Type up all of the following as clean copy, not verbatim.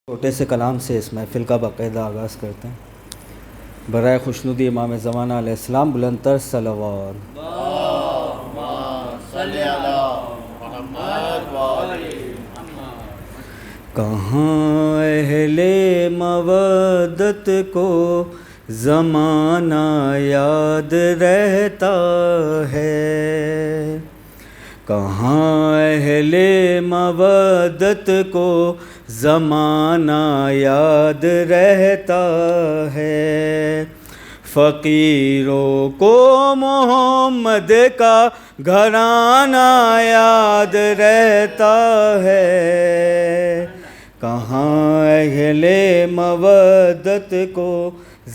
چھوٹے سے کلام سے اس محفل کا باقاعدہ آغاز کرتے ہیں۔ برائے خوشنودی امام زمانہ علیہ السلام بلند تر صلوات۔ اللہم صلی علی محمد وآلہ محمد۔ کہاں اہل مودت کو زمانہ یاد رہتا ہے، کہاں اہل مودت کو زمانہ یاد رہتا ہے، فقیروں کو محمد کا گھرانہ یاد رہتا ہے، کہاں اہل مودت کو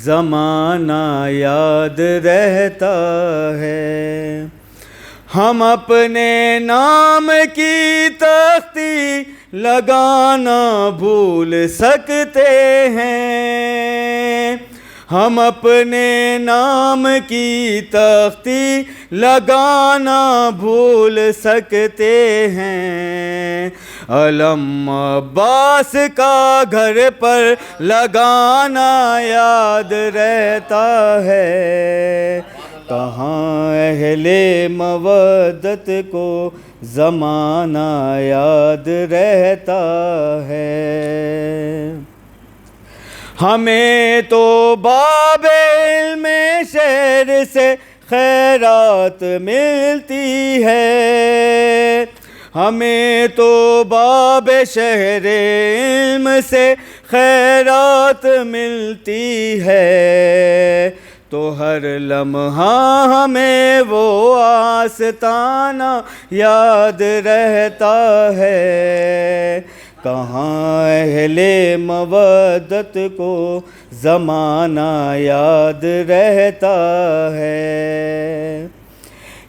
زمانہ یاد رہتا ہے۔ ہم اپنے نام کی تختی لگانا بھول سکتے ہیں، ہم اپنے نام کی تختی لگانا بھول سکتے ہیں، علم عباس کا گھر پر لگانا یاد رہتا ہے، کہاں اہل مودت کو زمانہ یاد رہتا ہے۔ ہمیں تو باب علم شہر سے خیرات ملتی ہے، ہمیں تو باب شہر علم سے خیرات ملتی ہے، تو ہر لمحہ ہمیں وہ آستانہ یاد رہتا ہے، کہاں اہل مودت کو زمانہ یاد رہتا ہے۔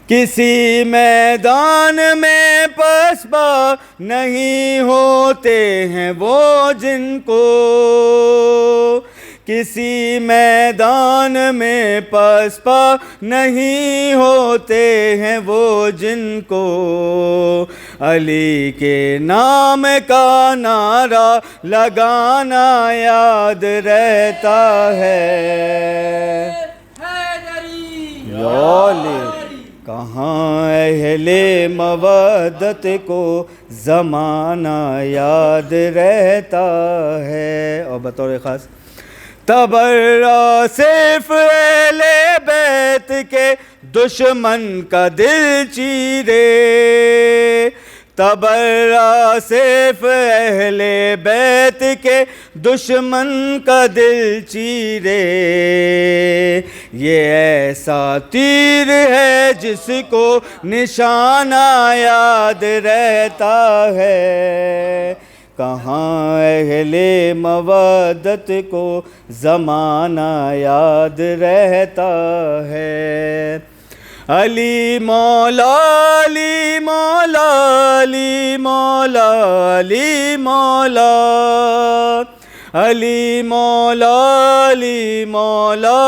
کسی میدان میں پسپا نہیں ہوتے ہیں وہ جن کو، کسی میدان میں پسپا نہیں ہوتے ہیں وہ جن کو، علی کے نام کا نعرہ لگانا یاد رہتا ہے، یا علی، کہاں اہل مودت کو زمانہ یاد رہتا ہے۔ اور بطور خاص تبرہ صرف اہل بیت کے دشمن کا دل چیرے، تبرہ صرف اہل بیت کے دشمن کا دل چیرے، یہ ایسا تیر ہے جس کو نشانہ یاد رہتا ہے، کہاں اہل مودت کو زمانہ یاد رہتا ہے۔ علی مولا علی مولا علی مولا علی مولا علی مولا علی مولا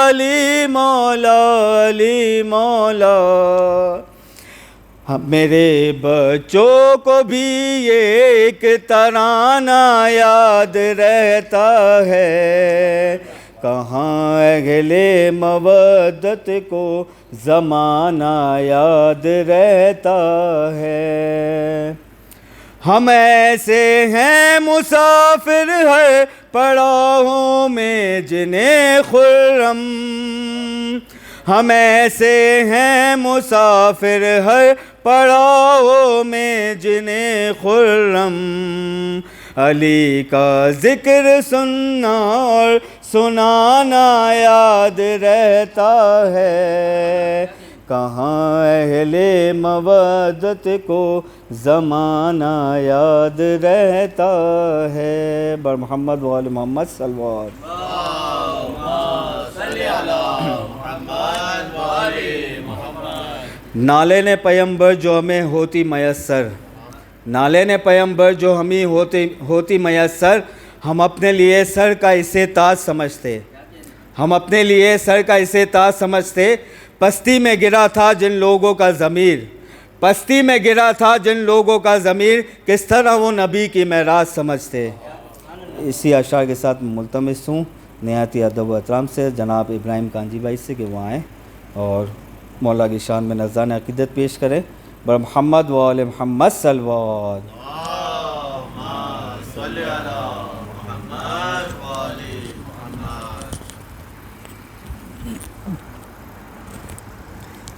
علی مولا علی مولا۔ میرے بچوں کو بھی یہ ایک ترانہ یاد رہتا ہے، کہاں اہل مودت کو زمانہ یاد رہتا ہے۔ ہم ایسے ہیں مسافر ہر پڑاؤں میں جنہیں خرم، ہم ایسے ہیں مسافر ہر پڑاؤں میں جنہیں خرم، علی کا ذکر سننا اور سنانا یاد رہتا ہے، کہاں اہل مودت کو زمانہ یاد رہتا ہے۔ بر محمد وآل محمد صلوات۔ نالین پیمبر جو ہمیں ہوتی میسر، نالین پیمبر جو ہمیں ہوتی میسر، ہم اپنے لیے سر کا اسے تاج سمجھتے، ہم اپنے لیے سر کا اسے تاج سمجھتے، پستی میں گرا تھا جن لوگوں کا ضمیر، پستی میں گرا تھا جن لوگوں کا ضمیر، کس طرح وہ نبی کی معراج سمجھتے۔ اسی اشعار کے ساتھ ملتمس ہوں نہایت ادب و احترام سے جناب ابراہیم کانجی بھائی سے کہ وہ آئیں اور مولا کی شان میں نذران عقیدت پیش کریں. بر محمد و آل محمد صلوات. اللہم صلی علی محمد و آل محمد.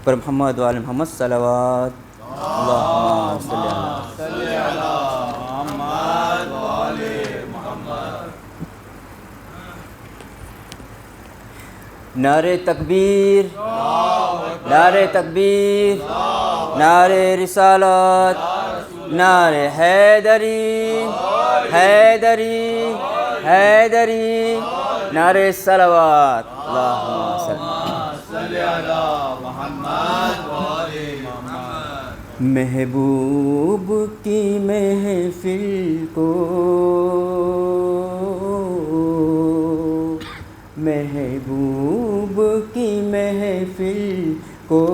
پر محمد و آل محمد صلوات. اللہم صلی علی محمد و آل محمد. نعرہ تکبیر، نعرہ تکبیر، نعرہ رسالت، نعرہ حیدری، حیدری، حیدری، نعرہ صلوات. اللہم صلی علی محمد و آل محمد. محبوب کی محفل کو، محبوب کی محفل کو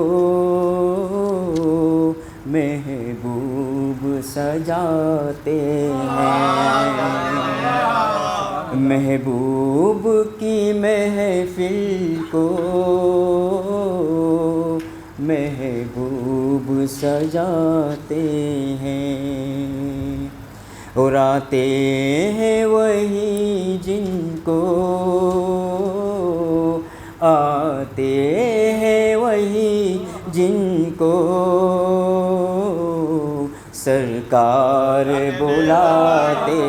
محبوب سجاتے ہیں. محبوب کی محفل کو محبوب سجاتے ہیں. اور آتے ہیں وہی جن کو، آتے ہیں وہی جن کو سرکار بلاتے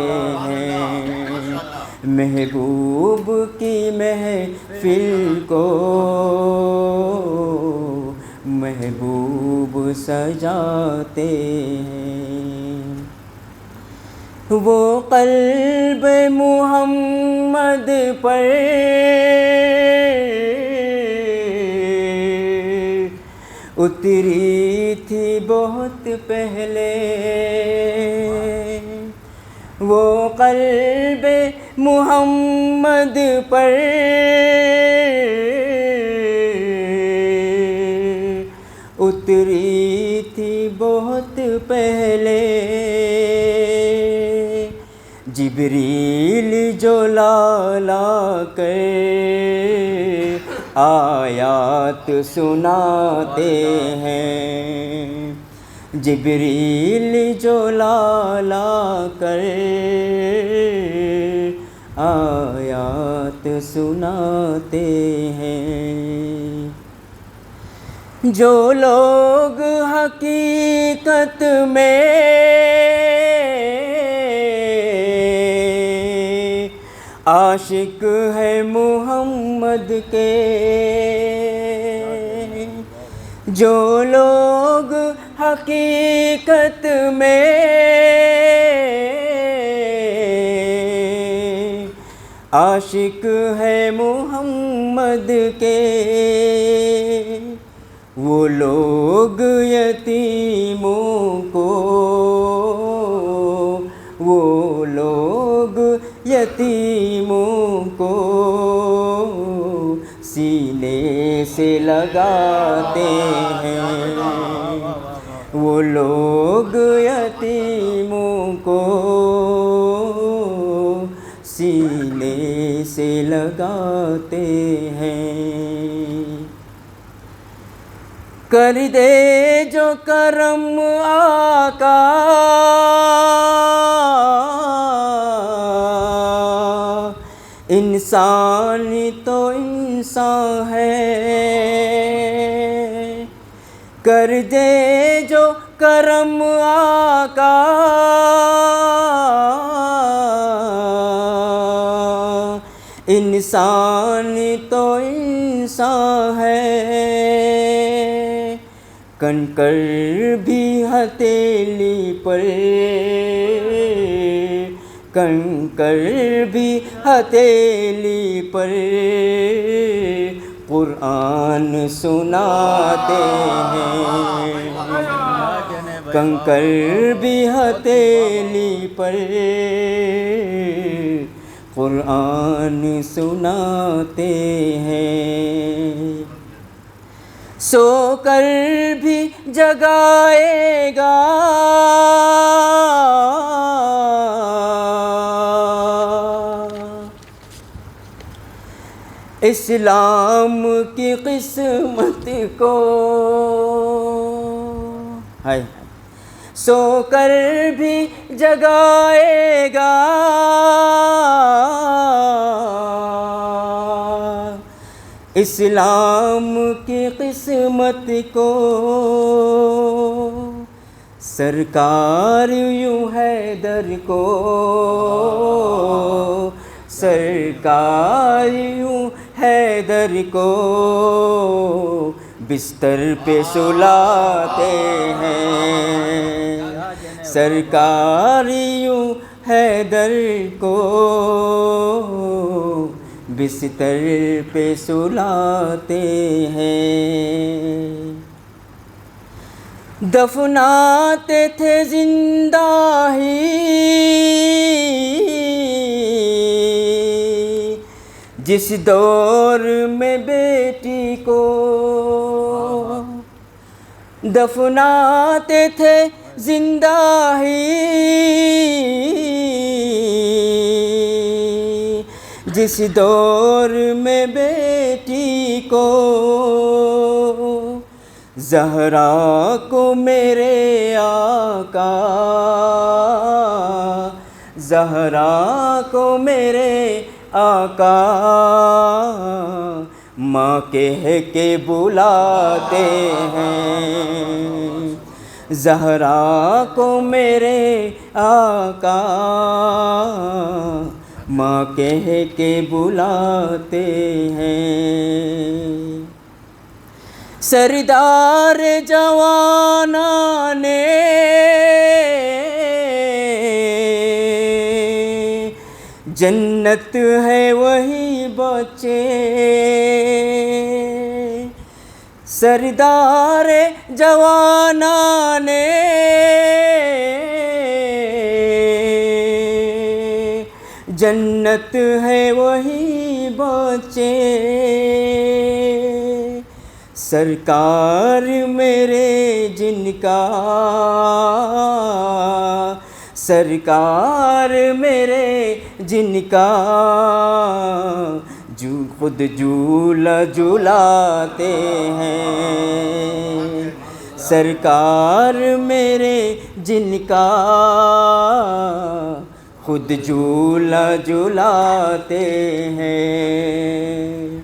ہیں. محبوب کی محفل کو محبوب سجاتے ہیں. وہ قلب محمد پر اتری تھی بہت پہلے، وہ قلب محمد پر اتری تھی بہت پہلے. جبریل جو لا کر آیات سناتے ہیں، جبریل جو لا کر آیات سناتے ہیں. جو لوگ حقیقت میں عاشق ہے محمد کے، جو لوگ حقیقت میں عاشق ہے محمد کے، وہ لوگ یتیموں کو، وہ لوگ یتیموں کو سینے سے لگاتے ہیں. وہ لوگ یتیموں کو سینے سے لگاتے ہیں. کر دے جو کرم آقا انسان تو انسان ہے، کر دے جو کرم آقا انسان تو انسان ہے. کنکر بھی ہتھیلی پر، کنکر بھی ہتھیلی پر قرآن سناتے ہیں. کنکر بھی ہتھیلی پر قرآن سناتے ہیں. سو کر بھی جگائے گا اسلام کی قسمت کو ہائے سو کر بھی جگائے گا، اسلام کی قسمت کو سرکار یوں حیدر کو، سرکار یوں حیدر کو بستر پہ سلاتے ہیں، سرکار یوں حیدر کو بستر پہ سلاتے ہیں، دفناتے تھے زندہ ہی جس دور میں بیٹی کو، دفناتے تھے زندہ ہی جس دور میں بیٹی کو، زہرا کو میرے آقا، زہرا کو میرے آقا ماں کہہ کے بلاتے ہیں، زہرا کو میرے آقا ماں کہہ کے بلاتے ہیں، سردار جواناں نے جنت ہے وہی بچے، سردار جواناں نے جنت ہے وہی بچے، سرکار میرے جن کا، سرکار میرے جن کا جو خود جھولا جھولاتے ہیں، سرکار میرے جن کا خود جھولا جھولاتے ہیں،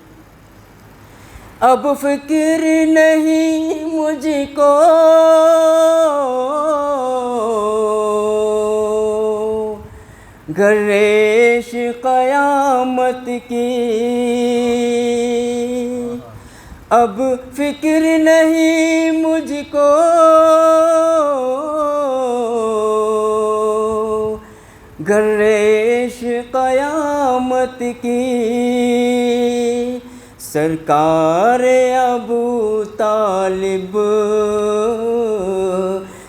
اب فکر نہیں مجھ کو گریش قیامت کی، اب فکر نہیں مجھ کو گریش قیامت کی، سرکار ابو طالب،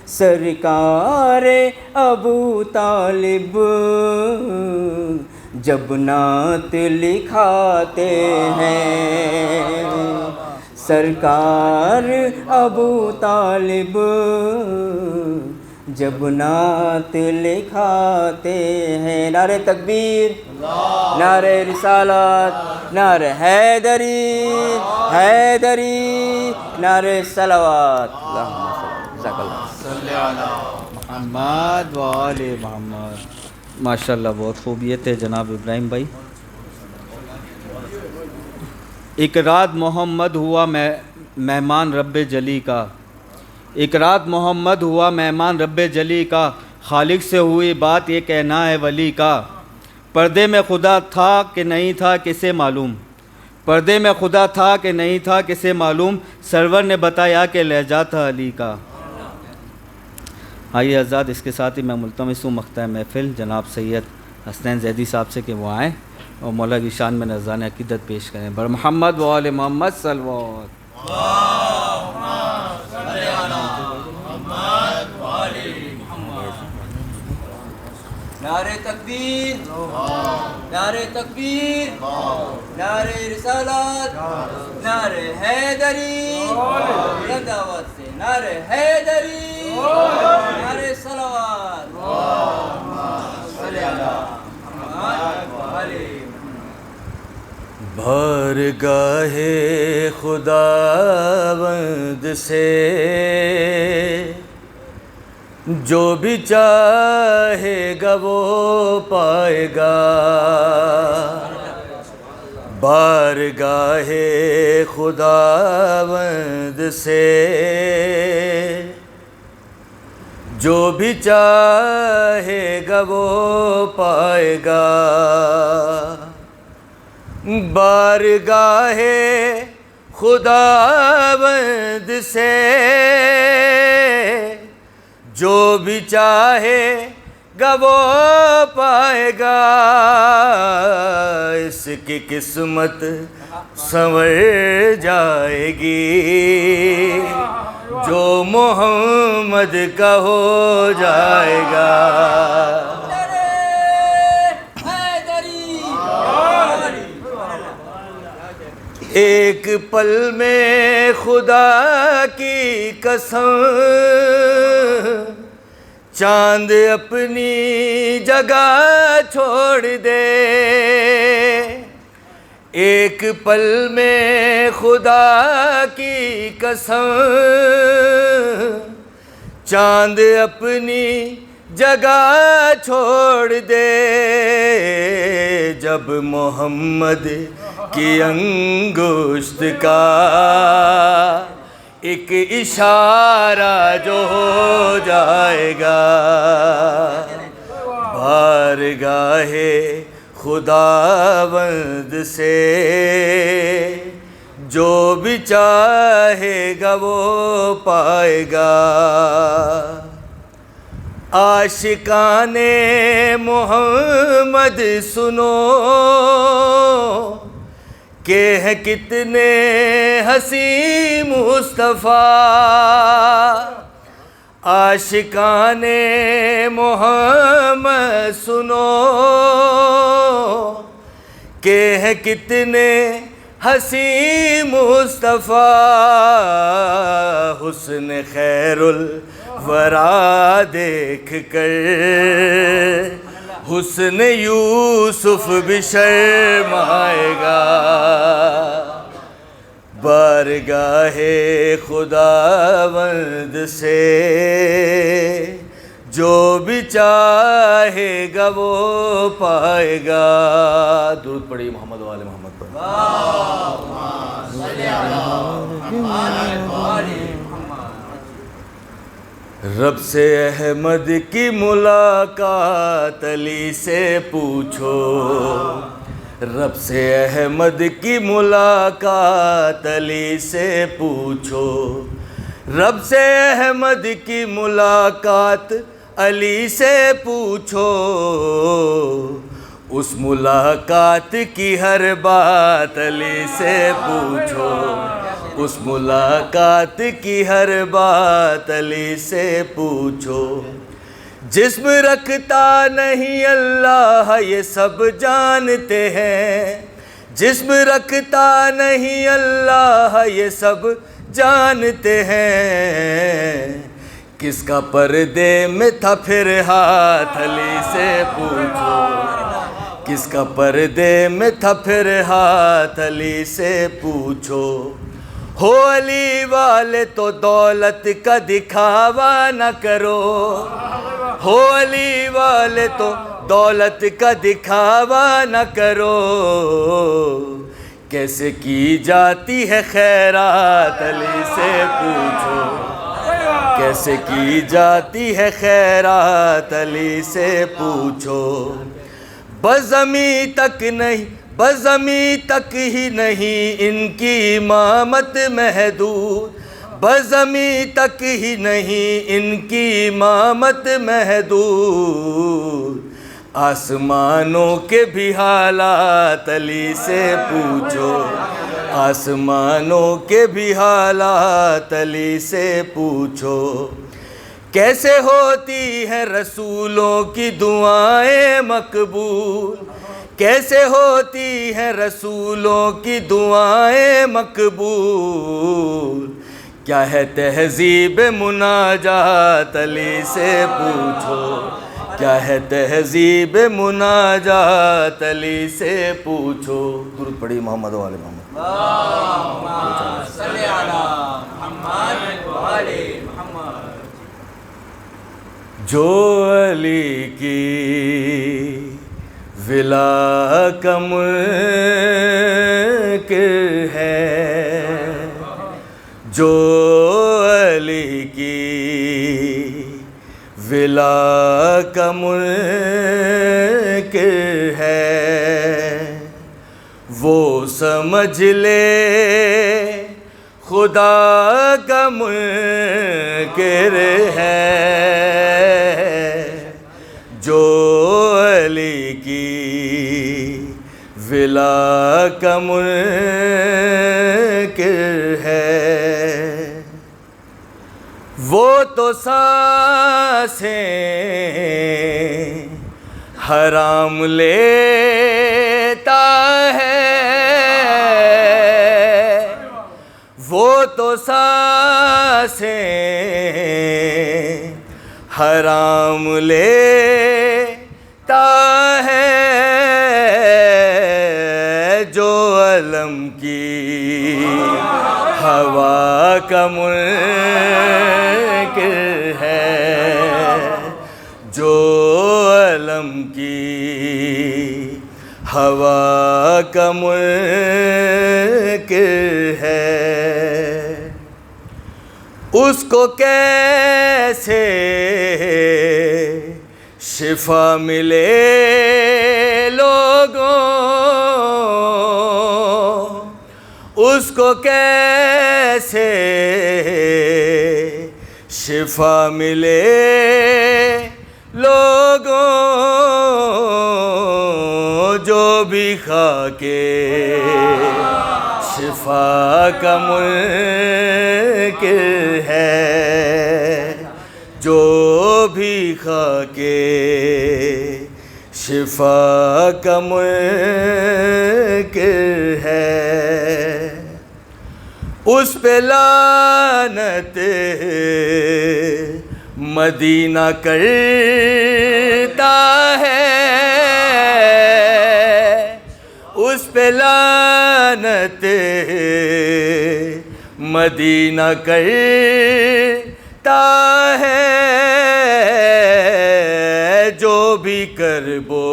سرکار ابو طالب جب نعت لکھاتے ہیں، سرکار ابو طالب جب نعت لکھاتے ہیں، نعرہ تکبیر، نعرہ رسالت، نعرہ حیدری، حیدری، نعرہ صلوات، جزاک اللہ صلی علی محمد و آل محمد۔ ماشاءاللہ بہت خوب یہ تھے جناب ابراہیم بھائی۔ ایک رات محمد ہوا مہمان رب جلی کا، ایک رات محمد ہوا مہمان رب جلی کا، خالق سے ہوئی بات یہ کہنا ہے ولی کا، پردے میں خدا تھا کہ نہیں تھا کسے معلوم، پردے میں خدا تھا کہ نہیں تھا کسے معلوم، سرور نے بتایا کہ لہجہ تھا علی کا۔ آئیے حضرات، اس کے ساتھ ہی میں ملتمس ہوں مقطع محفل جناب سید حسنین زیدی صاحب سے کہ وہ آئیں اور مولا کی شان میں نذران عقیدت پیش کریں۔ بر محمد و آل محمد صلوات۔ نعرہ تکبیر، نعرہ تکبیر، نعرہ رسالت، نعرہ حیدری، بلند آواز سے نعرہ حیدری، نعرہ صلوات، صلی اللہ محمد و آل محمد۔ بارگاہ خداوند سے جو بھی چاہے گا وہ پائے گا، بارگاہ خداوند سے جو بھی چاہے گا وہ پائے گا، بارگاہ خداوند سے جو بھی چاہے گا وہ پائے گا، اس کی قسمت سنور جائے گی جو محمد کا ہو جائے گا۔ ایک پل میں خدا کی قسم چاند اپنی جگہ چھوڑ دے، ایک پل میں خدا کی قسم چاند اپنی جگہ چھوڑ دے، جب محمد کی انگشت کا ایک اشارہ جو ہو جائے گا، بارگاہ خداوند سے جو بھی چاہے گا وہ پائے گا۔ عاشقان محمد سنو کہ ہیں کتنے حسین مصطفیٰ، عاشقان محمد سنو کہ ہیں کتنے حسین مصطفیٰ، حسن خیر الورا دیکھ کر حسن یوسف بھی شرمائے گا، بارگاہ خداوند سے جو بھی چاہے گا وہ پائے گا۔ درود پڑھیے محمد و آل محمد پر۔ رب سے احمد کی ملاقات علی سے پوچھو، رب سے احمد کی ملاقات علی سے پوچھو، رب سے احمد کی ملاقات علی سے پوچھو، اس ملاقات کی ہر بات علی سے پوچھو، اس ملاقات کی ہر بات علی سے پوچھو، جسم رکھتا نہیں اللہ یہ سب جانتے ہیں، جسم رکھتا نہیں اللہ یہ سب جانتے ہیں، کس کا پردے میں تھا پھر ہاتھ علی سے پوچھو، کس کا پردے میں تھا پھر ہاتھ علی سے پوچھو، ہو علی والے تو دولت کا دکھاوا نہ کرو، ہو علی والے تو دولت کا دکھاوا نہ کرو، کیسے کی جاتی ہے خیرات علی سے پوچھو، کیسے کی جاتی ہے خیرات علی سے پوچھو، بزمیں تک نہیں، بزمیں تک ہی نہیں ان کی امامت محدود، بزمیں تک ہی نہیں ان کی امامت محدود، آسمانوں کے بھی حالات علی سے پوچھو، آسمانوں کے بھی حالات علی سے پوچھو، کیسے ہوتی ہیں رسولوں کی دعائیں مقبول، کیسے ہوتی ہیں رسولوں کی دعائیں مقبول، کیا ہے تہذیب مناجات علی سے پوچھو، کیا ہے تہذیب مناجات علی سے پوچھو. درود پڑھی محمد و آل محمد. جو علی کی ولا کا منکر ہے، جو علی کی ولا کا منکر ہے، وہ سمجھ لے خدا کا منکر ہے. جو علی کی ولا کا منکر ہے، وہ تو سانسیں حرام لیتا ہے، وہ تو سانسیں حرام لیتا ہے. جو علم کی ہوا کا منکر ہے، جو علم کی ہوا کا منکر ہے، اس کو کیسے شفا ملے لوگوں، اس کو کیسے شفا ملے لوگوں. جو بھی خاکے شفا کا منکر ہے، جو بھی خاکے شفا کا منکر ہے، اس پہ لعنت مدینہ کرتا ہے، اس پہ لعنت مدینہ کرتا ہے. جو بھی کربو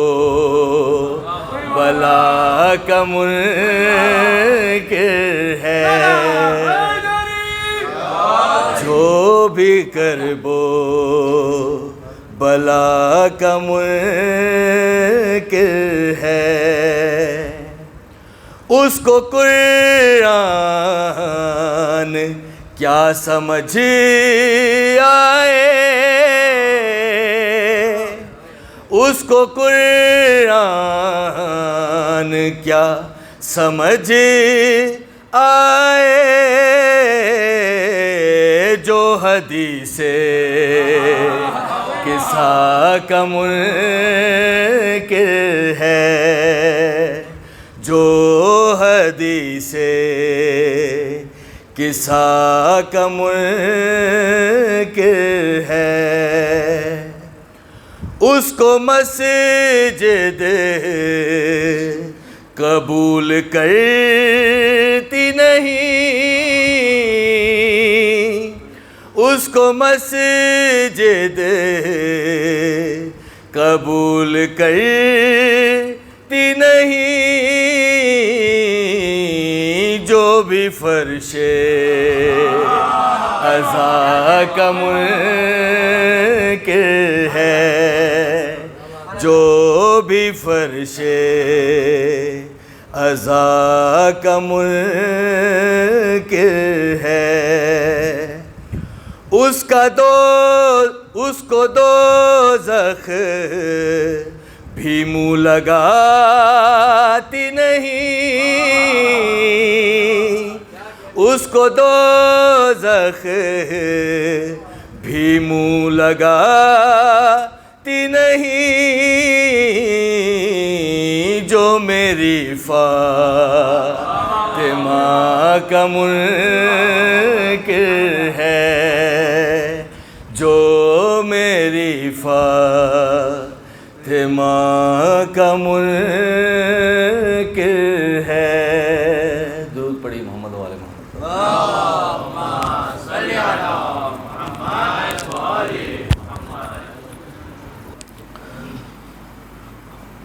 بلا کا منکر ہے، جو بھی کربو بلا کا منکر ہے، اس کو قرآن کیا سمجھ آئے، اس کو قرآن کیا سمجھ آئے. جو حدیث قصہ کا منکر ہے، جو حدیث قصہ کا منکر ہے، اس کو مسجد قبول کرتی نہیں، اس کو مسجد قبول کرتی نہیں. جو بھی فرش عزا کا منکر ہے، جو بھی فرش عزا کا منکر ہے، اس کو دوزخ بھی منہ لگاتی نہیں، اس کو دوزخ بھی منہ لگاتی نہیں. جو میری فاطمہ کا منکر ہے، جو میری فاطمہ ماں کا منکر ہے. درود پڑھی محمد والے محمد.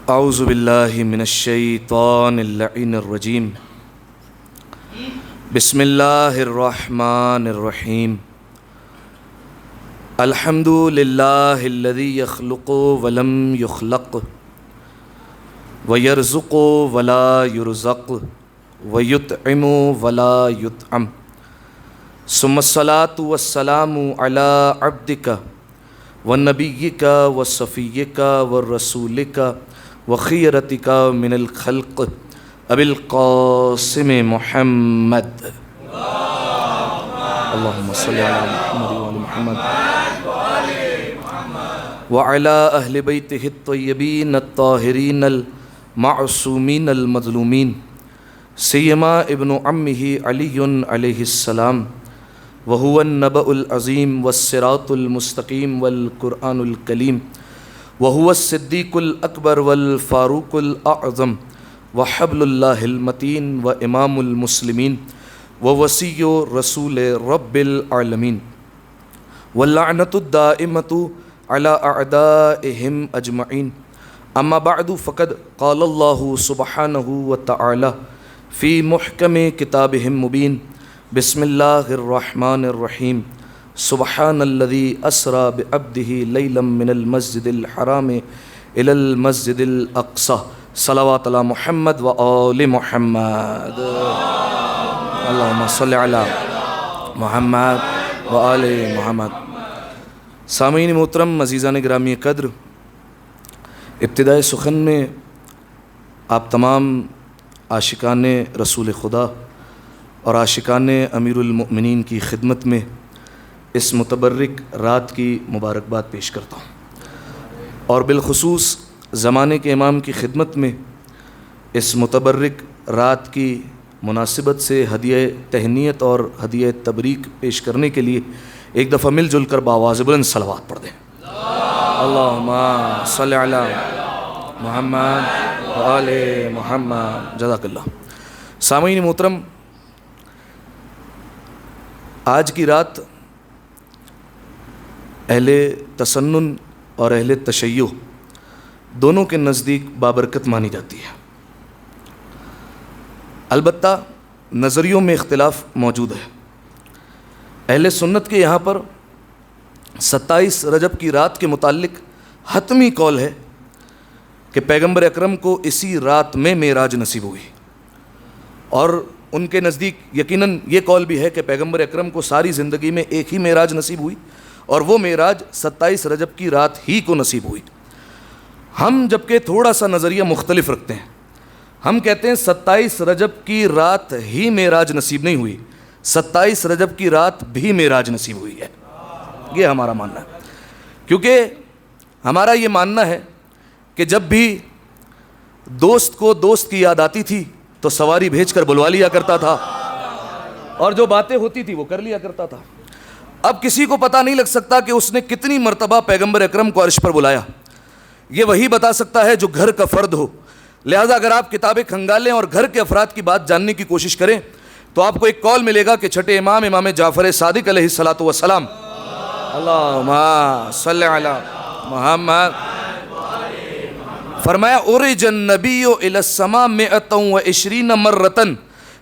اعوذ باللہ من الشیطان اللعین الرجیم. بسم اللہ الرحمن الرحیم. الحمد للہ الذی یخلق ولم یخلق ویرزق ولا یرزق ویطعم ولا یطعم ثم الصلاة والسلام علی عبدک ونبیک وصفیک ورسولک وخیرتک من الخلق ابی القاسم محمد. اللہم صلی علی محمد وعلی محمد وعلی اہل بیتہ الطیبین الطاہرین المعصومین المظلومین سیما ابن عمہ علی علیہ السلام وہو النبأ العظیم والصراط المستقیم والقرآن الکلیم وہو الصدیق الاکبر والفاروق الاعظم وحبل اللہ المتین وامام المسلمین ووصی رسول رب العالمین واللعنۃ الدائمۃ علی اعدائہم اجمعین. اما بعد فقد قال اللہ سبحانہ وتعالی فی محکم کتابہ المبین. بسم اللہ الرحمن الرحیم. سبحان الذی اسری بعبدہ لیلا من المسجد الحرام الی المسجد الاقصی. صلوات علی محمد و آل محمد. اللہم صلی علی محمد و آل محمد. سامعین محترم، عزیزان گرامی قدر، ابتدائے سخن میں آپ تمام عاشقان رسول خدا اور عاشقان امیر المؤمنین کی خدمت میں اس متبرک رات کی مبارکباد پیش کرتا ہوں، اور بالخصوص زمانے کے امام کی خدمت میں اس متبرک رات کی مناسبت سے ہدیہ تہنیت اور ہدیہ تبریک پیش کرنے کے لیے ایک دفعہ مل جل کر بآواز بلند صلوات پڑھ دیں. اللہم صلی علی محمد و آل محمد. جزاک اللہ. سامعین محترم، آج کی رات اہل تسنن اور اہل تشیع دونوں کے نزدیک بابرکت مانی جاتی ہے. البتہ نظریوں میں اختلاف موجود ہے. اہل سنت کے یہاں پر 27 رجب کی رات کے متعلق حتمی قول ہے کہ پیغمبر اکرم کو اسی رات میں معراج نصیب ہوئی، اور ان کے نزدیک یقیناً یہ قول بھی ہے کہ پیغمبر اکرم کو ساری زندگی میں ایک ہی معراج نصیب ہوئی، اور وہ معراج 27 رجب کی رات ہی کو نصیب ہوئی. ہم جبکہ تھوڑا سا نظریہ مختلف رکھتے ہیں. ہم کہتے ہیں 27 رجب کی رات ہی معراج نصیب نہیں ہوئی، 27 رجب کی رات بھی معراج نصیب ہوئی ہے. یہ ہمارا ماننا ہے، کیونکہ ہمارا یہ ماننا ہے کہ جب بھی دوست کو دوست کی یاد آتی تھی تو سواری بھیج کر بلوا لیا کرتا تھا، اور جو باتیں ہوتی تھی وہ کر لیا کرتا تھا. اب کسی کو پتہ نہیں لگ سکتا کہ اس نے کتنی مرتبہ پیغمبر اکرم کو عرش پر بلایا. یہ وہی بتا سکتا ہے جو گھر کا فرد ہو. لہذا اگر آپ کتابیں کھنگالیں اور گھر کے افراد کی بات جاننے کی کوشش کریں تو آپ کو ایک قول ملے گا کہ چھٹے امام جعفر صادق علیہ الصلاۃ والسلام، اللہم صلی علی محمد، فرمایا اُرِجَ النَّبِيُّ إِلَى السَّمَاءِ 120 مرتن،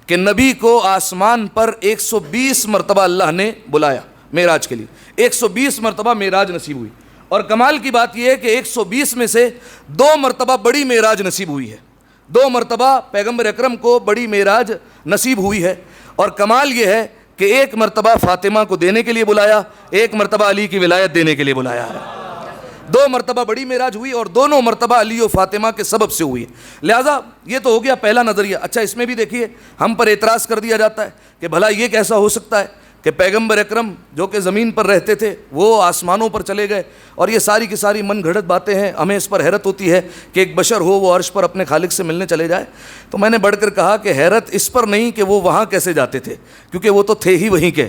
کہ نبی کو آسمان پر 120 مرتبہ اللہ نے بلایا معراج کے لیے. 120 مرتبہ معراج نصیب ہوئی. اور کمال کی بات یہ ہے کہ 120 میں سے 2 مرتبہ بڑی معراج نصیب ہوئی ہے. 2 مرتبہ پیغمبر اکرم کو بڑی معراج نصیب ہوئی ہے. اور کمال یہ ہے کہ 1 مرتبہ فاطمہ کو دینے کے لیے بلایا، 1 مرتبہ علی کی ولایت دینے کے لیے بلایا ہے. 2 مرتبہ بڑی معراج ہوئی اور دونوں مرتبہ علی و فاطمہ کے سبب سے ہوئی. لہٰذا یہ تو ہو گیا پہلا نظریہ. اچھا، اس میں بھی دیکھیے ہم پر اعتراض کر دیا جاتا ہے کہ بھلا یہ کیسا ہو سکتا ہے کہ پیغمبر اکرم جو کہ زمین پر رہتے تھے وہ آسمانوں پر چلے گئے، اور یہ ساری کی ساری من گھڑت باتیں ہیں. ہمیں اس پر حیرت ہوتی ہے کہ ایک بشر ہو وہ عرش پر اپنے خالق سے ملنے چلے جائے. تو میں نے بڑھ کر کہا کہ حیرت اس پر نہیں کہ وہ وہاں کیسے جاتے تھے، کیونکہ وہ تو تھے ہی وہیں کے.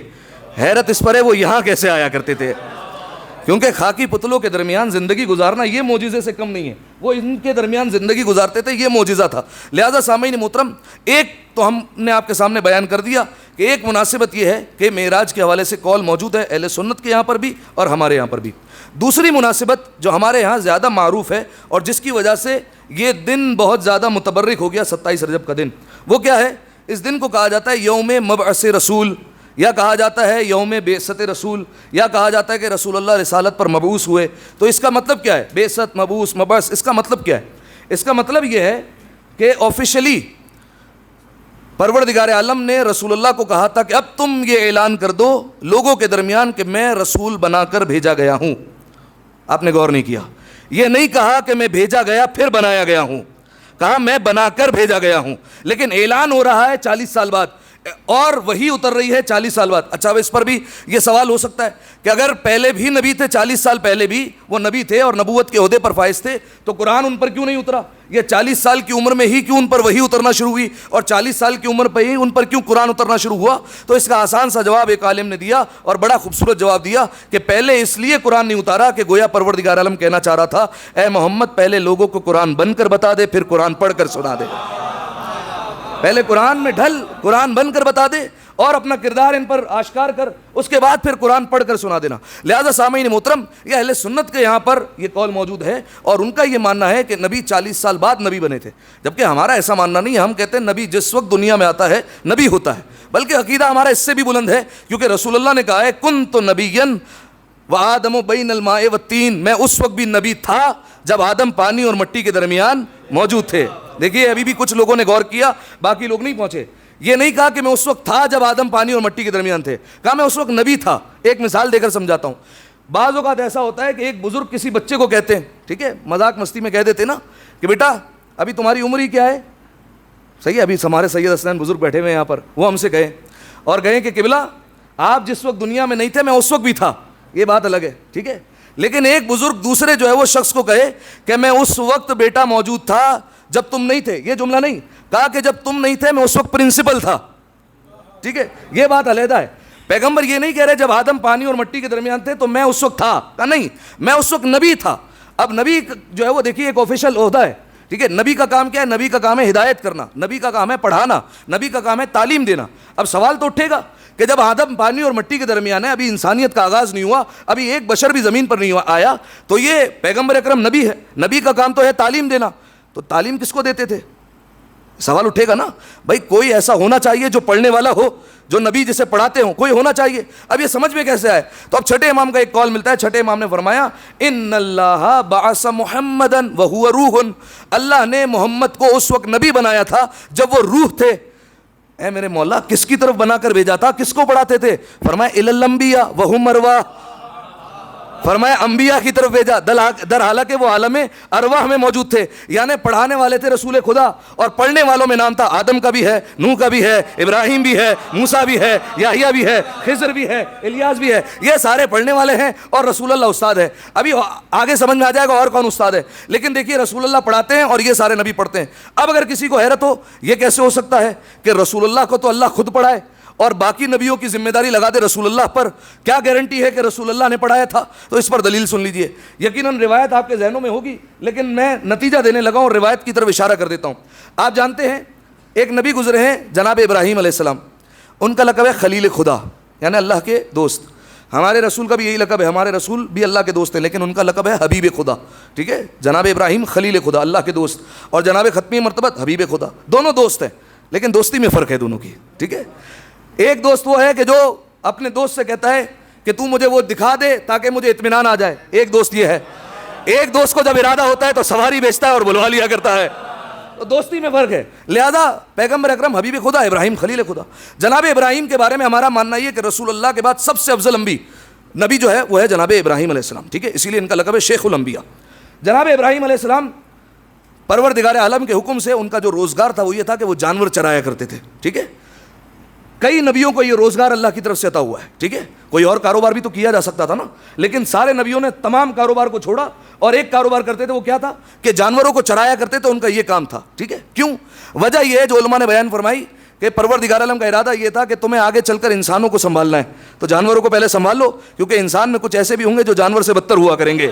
حیرت اس پر ہے وہ یہاں کیسے آیا کرتے تھے. کیونکہ خاکی پتلوں کے درمیان زندگی گزارنا یہ معجزے سے کم نہیں ہے، وہ ان کے درمیان زندگی گزارتے تھے، یہ معجزہ تھا۔ لہٰذا سامعین محترم، ایک تو ہم نے آپ کے سامنے بیان کر دیا کہ ایک مناسبت یہ ہے کہ معراج کے حوالے سے قول موجود ہے اہل سنت کے یہاں پر بھی اور ہمارے یہاں پر بھی۔ دوسری مناسبت جو ہمارے یہاں زیادہ معروف ہے اور جس کی وجہ سے یہ دن بہت زیادہ متبرک ہو گیا 27 رجب کا دن، وہ کیا ہے؟ اس دن کو کہا جاتا ہے یوم مبعث رسول، یا کہا جاتا ہے یوم بعثت رسول، یا کہا جاتا ہے کہ رسول اللہ رسالت پر مبعوث ہوئے۔ تو اس کا مطلب کیا ہے؟ بعثت، مبعوث، مبعث، اس کا مطلب کیا ہے؟ اس کا مطلب یہ ہے کہ آفیشلی پروردگار عالم نے رسول اللہ کو کہا تھا کہ اب تم یہ اعلان کر دو لوگوں کے درمیان کہ میں رسول بنا کر بھیجا گیا ہوں۔ آپ نے غور نہیں کیا، یہ نہیں کہا کہ میں بھیجا گیا پھر بنایا گیا ہوں، کہا میں بنا کر بھیجا گیا ہوں، لیکن اعلان ہو رہا ہے 40 سال بعد اور وہی اتر رہی ہے 40 سال بعد۔ اچھا اب اس پر بھی یہ سوال ہو سکتا ہے کہ اگر پہلے بھی نبی تھے، 40 سال پہلے بھی وہ نبی تھے اور نبوت کے عہدے پر فائز تھے، تو قرآن ان پر کیوں نہیں اترا؟ یہ 40 سال کی عمر میں ہی کیوں ان پر وہی اترنا شروع ہوئی اور 40 سال کی عمر پہ ہی ان پر کیوں قرآن اترنا شروع ہوا؟ تو اس کا آسان سا جواب ایک عالم نے دیا اور بڑا خوبصورت جواب دیا کہ پہلے اس لیے قرآن نہیں اتارا کہ گویا پروردگار عالم کہنا چاہ رہا تھا اے محمد پہلے لوگوں کو قرآن بن کر بتا دے پھر قرآن پڑھ کر سنا دے، پہلے قرآن میں ڈھل، قرآن بن کر بتا دے اور اپنا کردار ان پر آشکار کر، اس کے بعد پھر قرآن پڑھ کر سنا دینا۔ لہذا سامعین محترم، یہ اہل سنت کے یہاں پر یہ قول موجود ہے اور ان کا یہ ماننا ہے کہ نبی 40 سال بعد نبی بنے تھے، جبکہ ہمارا ایسا ماننا نہیں ہے۔ ہم کہتے ہیں نبی جس وقت دنیا میں آتا ہے نبی ہوتا ہے، بلکہ عقیدہ ہمارا اس سے بھی بلند ہے، کیونکہ رسول اللہ نے کہا ہے کنت نبیا وآدم بین الماء والطین، میں اس وقت بھی نبی تھا جب آدم پانی اور مٹی کے درمیان موجود تھے۔ دیکھیے ابھی بھی کچھ لوگوں نے غور کیا، باقی لوگ نہیں پہنچے۔ یہ نہیں کہا کہ میں اس وقت تھا جب آدم پانی اور مٹی کے درمیان تھے، کہا میں اس وقت نبی تھا۔ ایک مثال دے کر سمجھاتا ہوں۔ بعض اوقات ایسا ہوتا ہے کہ ایک بزرگ کسی بچے کو کہتے ہیں، ٹھیک ہے، مذاق مستی میں کہہ دیتے نا کہ بیٹا ابھی تمہاری عمر ہی کیا ہے؟ صحیح ہے، ابھی ہمارے سید حسنین بزرگ بیٹھے ہوئے ہیں یہاں پر، وہ ہم سے کہیں اور کہیں کہ قبلہ آپ جس وقت دنیا میں نہیں تھے میں اس وقت بھی تھا، یہ بات الگ ہے، ٹھیک ہے۔ لیکن ایک بزرگ دوسرے جو ہے وہ شخص کو کہے کہ میں اس وقت بیٹا موجود تھا جب تم نہیں تھے، یہ جملہ نہیں کہا کہ جب تم نہیں تھے میں اس وقت پرنسپل تھا، ٹھیک ہے، یہ بات علیحدہ ہے۔ پیغمبر یہ نہیں کہہ رہے جب آدم پانی اور مٹی کے درمیان تھے تو میں اس وقت تھا، کہا نہیں، میں اس وقت نبی تھا۔ اب نبی جو ہے وہ دیکھیے ایک آفیشیل عہدہ ہے، ٹھیک ہے۔ نبی کا کام کیا ہے؟ نبی کا کام ہے ہدایت کرنا، نبی کا کام ہے پڑھانا، نبی کا کام ہے تعلیم دینا۔ اب سوال تو اٹھے گا کہ جب آدم پانی اور مٹی کے درمیان ہے، ابھی انسانیت کا آغاز نہیں ہوا، ابھی ایک بشر بھی زمین پر نہیں آیا، تو یہ پیغمبر اکرم نبی ہے، نبی کا کام تو ہے تعلیم دینا، تو تعلیم کس کو دیتے تھے؟ سوال اٹھے گا نا بھائی، کوئی ایسا ہونا چاہیے جو پڑھنے والا ہو، جو نبی جسے پڑھاتے ہوں، کوئی ہونا چاہیے۔ اب یہ سمجھ میں کیسے آئے؟ تو اب چھٹے امام کا ایک قول ملتا ہے، چھٹے امام نے فرمایا ان اللہ بعث محمدا وہو روح، اللہ نے محمد کو اس وقت نبی بنایا تھا جب وہ روح تھے۔ اے میرے مولا کس کی طرف بنا کر بھیجا تھا؟ کس کو پڑھاتے تھے؟ فرمایا الی الانبیاء وہم ارواح، فرمایا انبیاء کی طرف بھیجا، در حالانکہ وہ عالم ارواح میں موجود تھے، یعنی پڑھانے والے تھے رسول خدا، اور پڑھنے والوں میں نام تھا آدم کا بھی ہے، نوح کا بھی ہے، ابراہیم بھی ہے، موسیٰ بھی ہے، یحییٰ بھی ہے، خضر بھی ہے، الیاس بھی ہے، یہ سارے پڑھنے والے ہیں اور رسول اللہ استاد ہے۔ ابھی آگے سمجھ میں آ جائے گا اور کون استاد ہے، لیکن دیکھیے رسول اللہ پڑھاتے ہیں اور یہ سارے نبی پڑھتے ہیں۔ اب اگر کسی کو حیرت ہو یہ کیسے ہو سکتا ہے کہ رسول اللہ کو تو اللہ خود پڑھائے اور باقی نبیوں کی ذمہ داری لگا دے رسول اللہ پر، کیا گارنٹی ہے کہ رسول اللہ نے پڑھایا تھا؟ تو اس پر دلیل سن لیجئے۔ یقیناً روایت آپ کے ذہنوں میں ہوگی، لیکن میں نتیجہ دینے لگا ہوں اور روایت کی طرف اشارہ کر دیتا ہوں۔ آپ جانتے ہیں ایک نبی گزرے ہیں جناب ابراہیم علیہ السلام، ان کا لقب ہے خلیل خدا، یعنی اللہ کے دوست۔ ہمارے رسول کا بھی یہی لقب ہے، ہمارے رسول بھی اللہ کے دوست ہیں، لیکن ان کا لقب ہے حبیب خدا، ٹھیک ہے۔ جناب ابراہیم خلیل خدا، اللہ کے دوست، اور جناب ختمی مرتبت حبیب خدا، دونوں دوست ہیں، لیکن دوستی میں فرق ہے دونوں کی، ٹھیک ہے۔ ایک دوست وہ ہے کہ جو اپنے دوست سے کہتا ہے کہ تو مجھے وہ دکھا دے تاکہ مجھے اطمینان آ جائے، ایک دوست یہ ہے۔ ایک دوست کو جب ارادہ ہوتا ہے تو سواری بیچتا ہے اور بلوا لیا کرتا ہے، تو دوستی میں فرق ہے۔ لہذا پیغمبر اکرم حبیب خدا، ابراہیم خلیل خدا۔ جناب ابراہیم کے بارے میں ہمارا ماننا یہ کہ رسول اللہ کے بعد سب سے افضل نبی جو ہے وہ ہے جناب ابراہیم علیہ السلام، ٹھیک ہے، اسی لیے ان کا لقب ہے شیخ الانبیاء۔ جناب ابراہیم علیہ السلام پروردگار عالم کے حکم سے ان کا جو روزگار تھا وہ یہ تھا کہ وہ جانور چرایا کرتے تھے، ٹھیک ہے۔ کئی نبیوں کو یہ روزگار اللہ کی طرف سے عطا ہوا ہے، ٹھیک ہے، کوئی اور کاروبار بھی تو کیا جا سکتا تھا نا، لیکن سارے نبیوں نے تمام کاروبار کو چھوڑا اور ایک کاروبار کرتے تھے، وہ کیا تھا کہ جانوروں کو چرایا کرتے تھے، ان کا یہ کام تھا، ٹھیک ہے۔ کیوں؟ وجہ یہ ہے جو علماء نے بیان فرمائی کہ پروردگار عالم کا ارادہ یہ تھا کہ تمہیں آگے چل کر انسانوں کو سنبھالنا ہے، تو جانوروں کو پہلے سنبھال لو، کیونکہ انسان میں کچھ ایسے بھی ہوں گے جو جانور سے بدتر ہوا کریں گے،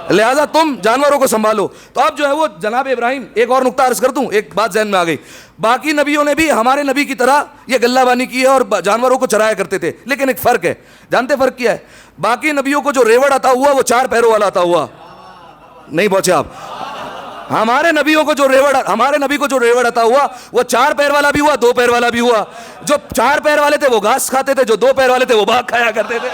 لہذا تم جانوروں کو سنبھالو۔ تو اب جو ہے وہ جناب ابراہیم، ایک اور نقطہ عرض کر دوں، ایک بات ذہن میں آ گئی، باقی نبیوں نے بھی ہمارے نبی کی طرح یہ غلہ بانی کی ہے اور جانوروں کو چرایا کرتے تھے، لیکن ایک فرق ہے، جانتے فرق کیا ہے؟ باقی نبیوں کو جو ریوڑ عطا ہوا وہ 4 پیروں والا عطا ہوا، نہیں پہنچے آپ؟ ہمارے نبی کو جو ریوڑ عطا ہوا وہ 4 پیر والا بھی ہوا، 2 پیر والا بھی ہوا۔ جو 4 پیر والے تھے وہ گھاس کھاتے تھے، جو 2 پیر والے تھے وہ بھاگ کھایا کرتے تھے،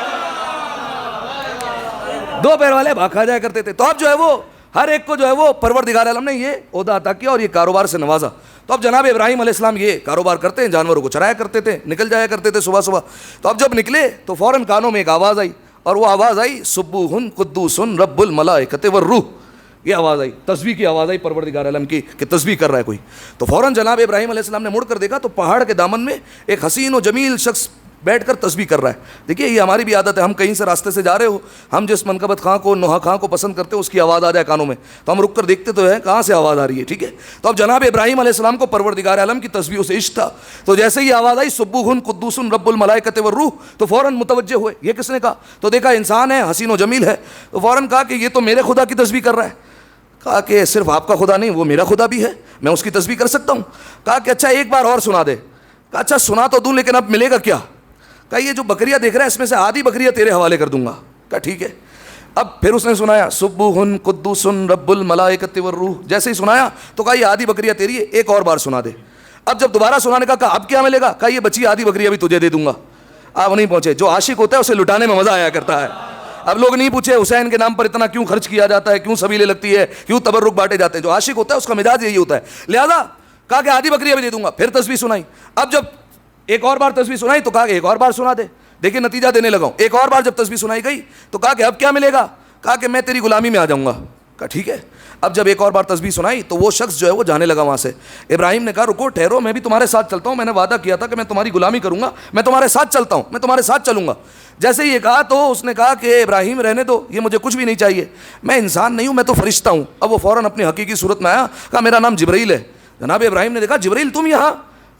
2 پیر والے بھاگ کھا جایا کرتے تھے۔ تو اب جو ہے وہ ہر ایک کو جو ہے وہ پروردگار عالم نے یہ عہدہ عطا کیا اور یہ کاروبار سے نوازا۔ تو اب جناب ابراہیم علیہ السلام یہ کاروبار کرتے ہیں، جانوروں کو چرایا کرتے تھے، نکل جایا کرتے تھے صبح صبح۔ تو اب جب نکلے تو فوراً کانوں میں ایک آواز آئی، اور وہ آواز آئی سبوح قدوس رب الملائکۃ والروح، یہ آواز آئی، تسبیح کی آواز آئی پروردگار عالم کی کہ تسبیح کر رہا ہے کوئی۔ تو فوراً جناب ابراہیم علیہ السلام نے مڑ کر دیکھا تو پہاڑ کے دامن میں ایک حسین و جمیل شخص بیٹھ کر تسبیح کر رہا ہے۔ دیکھیے یہ ہماری بھی عادت ہے، ہم کہیں سے راستے سے جا رہے ہو، ہم جس منقبت خاں کو، نوحہ خاں کو پسند کرتے ہیں، اس کی آواز آ جائے کانوں میں تو ہم رک کر دیکھتے تو ہے کہاں سے آواز آ رہی ہے، ٹھیک ہے۔ تو اب جناب ابراہیم علیہ السلام کو پروردگار عالم کی تسبیحوں سے عشق تھا، تو جیسے ہی آواز آئی سبوح قدوس رب الملائکۃ والروح، تو فوراً متوجہ ہوئے، یہ کس نے کہا؟ تو دیکھا انسان ہے، حسین و جمیل ہے، تو فوراً کہا کہ یہ تو میرے خدا کی تسبیح کر رہا ہے۔ کہا کہ صرف آپ کا خدا نہیں، وہ میرا خدا بھی ہے، میں اس کی تسبیح کر سکتا ہوں۔ کہا کہ اچھا ایک بار اور سنا دے۔ کہا اچھا سنا تو دوں، لیکن اب ملے گا کیا؟ کہا یہ جو بکریاں دیکھ رہا ہے اس میں سے آدھی بکریاں تیرے حوالے کر دوں گا۔ کہا ٹھیک ہے۔ اب پھر اس نے سنایا سبوح قدوس رب الملائکۃ والروح، جیسے ہی سنایا تو کہا یہ آدھی بکریاں تیری ہے، ایک اور بار سنا دے۔ اب جب دوبارہ سنانے کا کہا اب کیا ملے گا؟ کہا یہ بچی آدھی بکریاں بھی تجھے دے دوں گا۔ آپ نہیں پہنچے، جو عاشق ہوتا ہے اسے لٹانے میں مزہ آیا کرتا ہے۔ اب لوگ نہیں پوچھے حسین کے نام پر اتنا کیوں خرچ کیا جاتا ہے، کیوں سبیلیں لگتی ہے، کیوں تبرک بانٹے جاتے ہیں، جو عاشق ہوتا ہے اس کا مزاج یہی ہوتا ہے۔ لہذا کہا کہ آدھی بکریاں بھی دے دوں گا۔ پھر تسبیح سنائی، اب جب ایک اور بار تسبیح سنائی تو کہا کہ ایک اور بار سنا دے، دیکھیں نتیجہ دینے لگا ہوں۔ ایک اور بار جب تسبیح سنائی گئی تو کہا کہ اب کیا ملے گا؟ کہا کہ میں تیری غلامی میں آ جاؤں گا۔ کہا ٹھیک ہے۔ اب جب ایک اور بار تسبیح سنائی تو وہ شخص جو ہے وہ جانے لگا وہاں سے۔ ابراہیم نے کہا رکو ٹھہرو، میں بھی تمہارے ساتھ چلتا ہوں، میں نے وعدہ کیا تھا کہ میں تمہاری غلامی کروں گا، میں تمہارے ساتھ چلتا ہوں، میں تمہارے ساتھ چلوں گا۔ جیسے یہ کہا تو اس نے کہا کہ ابراہیم رہنے دو، یہ مجھے کچھ بھی نہیں چاہیے، میں انسان نہیں ہوں، میں تو فرشتہ ہوں۔ اب وہ فوراً اپنی حقیقی صورت میں آیا، کہا میرا نام جبرائیل ہے۔ جناب ابراہیم نے دیکھا جبرائیل تم یہاں،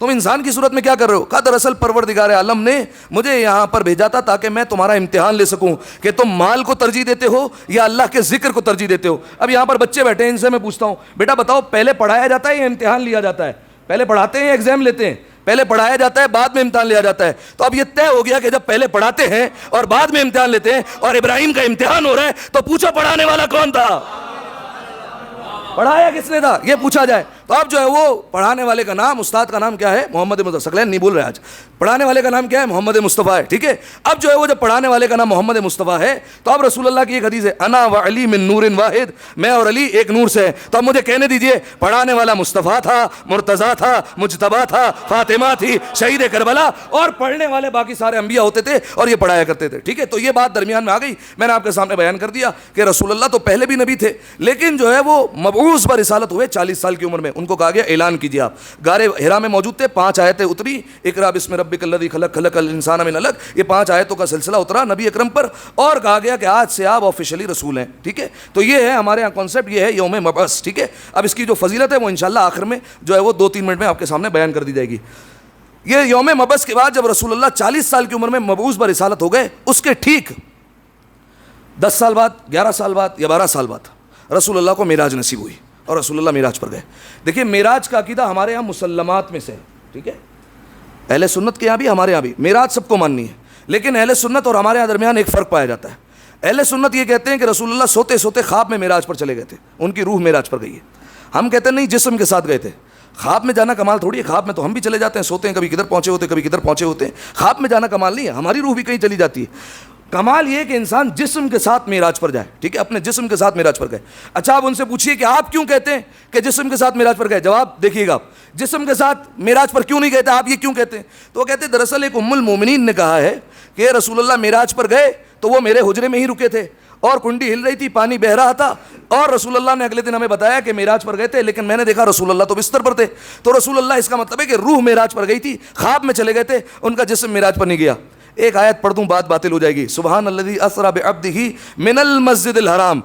تم انسان کی صورت میں کیا کر رہے ہو؟ کہا دراصل پروردگار عالم نے مجھے یہاں پر بھیجا تھا تاکہ میں تمہارا امتحان لے سکوں کہ تم مال کو ترجیح دیتے ہو یا اللہ کے ذکر کو ترجیح دیتے ہو۔ اب یہاں پر بچے بیٹھے ہیں، ان سے میں پوچھتا ہوں بیٹا بتاؤ پہلے پڑھایا جاتا ہے یا امتحان لیا جاتا ہے؟ پہلے پڑھاتے ہیں یا ایگزام لیتے ہیں؟ پہلے پڑھایا جاتا ہے بعد میں امتحان لیا جاتا ہے۔ تو اب یہ طے ہو گیا کہ جب پہلے پڑھاتے ہیں اور بعد میں امتحان لیتے ہیں اور ابراہیم کا امتحان ہو رہا ہے تو پوچھو پڑھانے والا کون تھا، پڑھایا کس نے تھا، یہ پوچھا جائے۔ تو اب جو ہے وہ پڑھانے والے کا نام، استاد کا نام کیا ہے؟ محمد مصطفیٰ۔ ثقلین نہیں بول رہے آج، پڑھانے والے کا نام کیا ہے؟ محمد مصطفیٰ ہے، ٹھیک ہے۔ اب جو ہے وہ جب پڑھانے والے کا نام محمد مصطفیٰ ہے تو اب رسول اللہ کی ایک حدیث ہے انا و علی من نور واحد، میں اور علی ایک نور سے ہیں۔ تو اب مجھے کہنے دیجئے پڑھانے والا مصطفیٰ تھا، مرتضیٰ تھا، مجتبیٰ تھا، فاطمہ تھی، شہید کربلا، اور پڑھنے والے باقی سارے انبیاء ہوتے تھے اور یہ پڑھایا کرتے تھے، ٹھیک ہے۔ تو یہ بات درمیان میں آ گئی، میں نے آپ کے سامنے بیان کر دیا کہ رسول اللہ تو پہلے بھی نبی تھے، لیکن جو ہے وہ مبعوث برسالت ہوئے 40 سال کی عمر میں۔ ان کو کہا گیا اعلان کیجیے، آپ غار حرا میں موجود تھے، 5 آیتیں اتری، اقرا بسم ربک الذی خلق، خلق الانسان من علق، یہ 5 آیتوں کا سلسلہ اترا نبی اکرم پر، اور کہا گیا کہ آج سے آپ آفیشلی رسول ہیں، ٹھیک ہے۔ تو یہ ہے ہمارے یہاں کانسیپٹ، یہ ہے یوم مبعث، ٹھیک ہے۔ اب اس کی جو فضیلت ہے وہ انشاءاللہ آخر میں جو ہے وہ 2-3 منٹ میں آپ کے سامنے بیان کر دی جائے گی۔ یہ یوم مبعث کے بعد جب رسول اللہ 40 سال کی عمر میں مبعوث برسالت ہو گئے، اس کے ٹھیک 10 سال بعد، 11 سال بعد یا 12 سال بعد رسول اللہ کو معراج نصیب ہوئی اور رسول اللہ معراج پر گئے۔ دیکھیے معراج کا عقیدہ ہمارے یہاں مسلمات میں سے ہے، ٹھیک ہے، اہل سنت کے یہاں بھی ہمارے یہاں بھی معراج سب کو ماننی ہے، لیکن اہل سنت اور ہمارے یہاں درمیان ایک فرق پایا جاتا ہے۔ اہل سنت یہ کہتے ہیں کہ رسول اللہ سوتے سوتے خواب میں معراج پر چلے گئے تھے، ان کی روح معراج پر گئی ہے۔ ہم کہتے ہیں نہیں، جسم کے ساتھ گئے تھے۔ خواب میں جانا کمال تھوڑی ہے، خواب میں تو ہم بھی چلے جاتے ہیں، سوتے ہیں، کبھی کدھر پہنچے ہوتے ہیں، کبھی کدھر پہنچے ہوتے ہیں۔ خواب میں جانا کمال نہیں ہے، ہماری روح بھی کہیں چلی جاتی ہے۔ کمال یہ ہے کہ انسان جسم کے ساتھ معراج پر جائے، ٹھیک ہے، اپنے جسم کے ساتھ معراج پر گئے۔ اچھا آپ ان سے پوچھیے کہ آپ کیوں کہتے ہیں کہ جسم کے ساتھ معراج پر گئے؟ جواب دیکھیے گا، آپ جسم کے ساتھ معراج پر کیوں نہیں کہتے، آپ یہ کیوں کہتے ہیں؟ تو وہ کہتے ہیں دراصل ایک ام المومنین نے کہا ہے کہ رسول اللہ معراج پر گئے تو وہ میرے حجرے میں ہی رکے تھے اور کنڈی ہل رہی تھی، پانی بہ رہا تھا، اور رسول اللہ نے اگلے دن ہمیں بتایا کہ معراج پر گئے تھے، لیکن میں نے دیکھا رسول اللہ تو بستر پر تھے۔ تو رسول اللہ، اس کا مطلب ہے کہ روح معراج پر گئی تھی، خواب میں چلے گئے تھے، ان کا جسم معراج پر نہیں گیا۔ ایک آیت پڑھ دوں بات باطل ہو جائے گی، سبحان الذی اسری بعبدہ من المسجد الحرام۔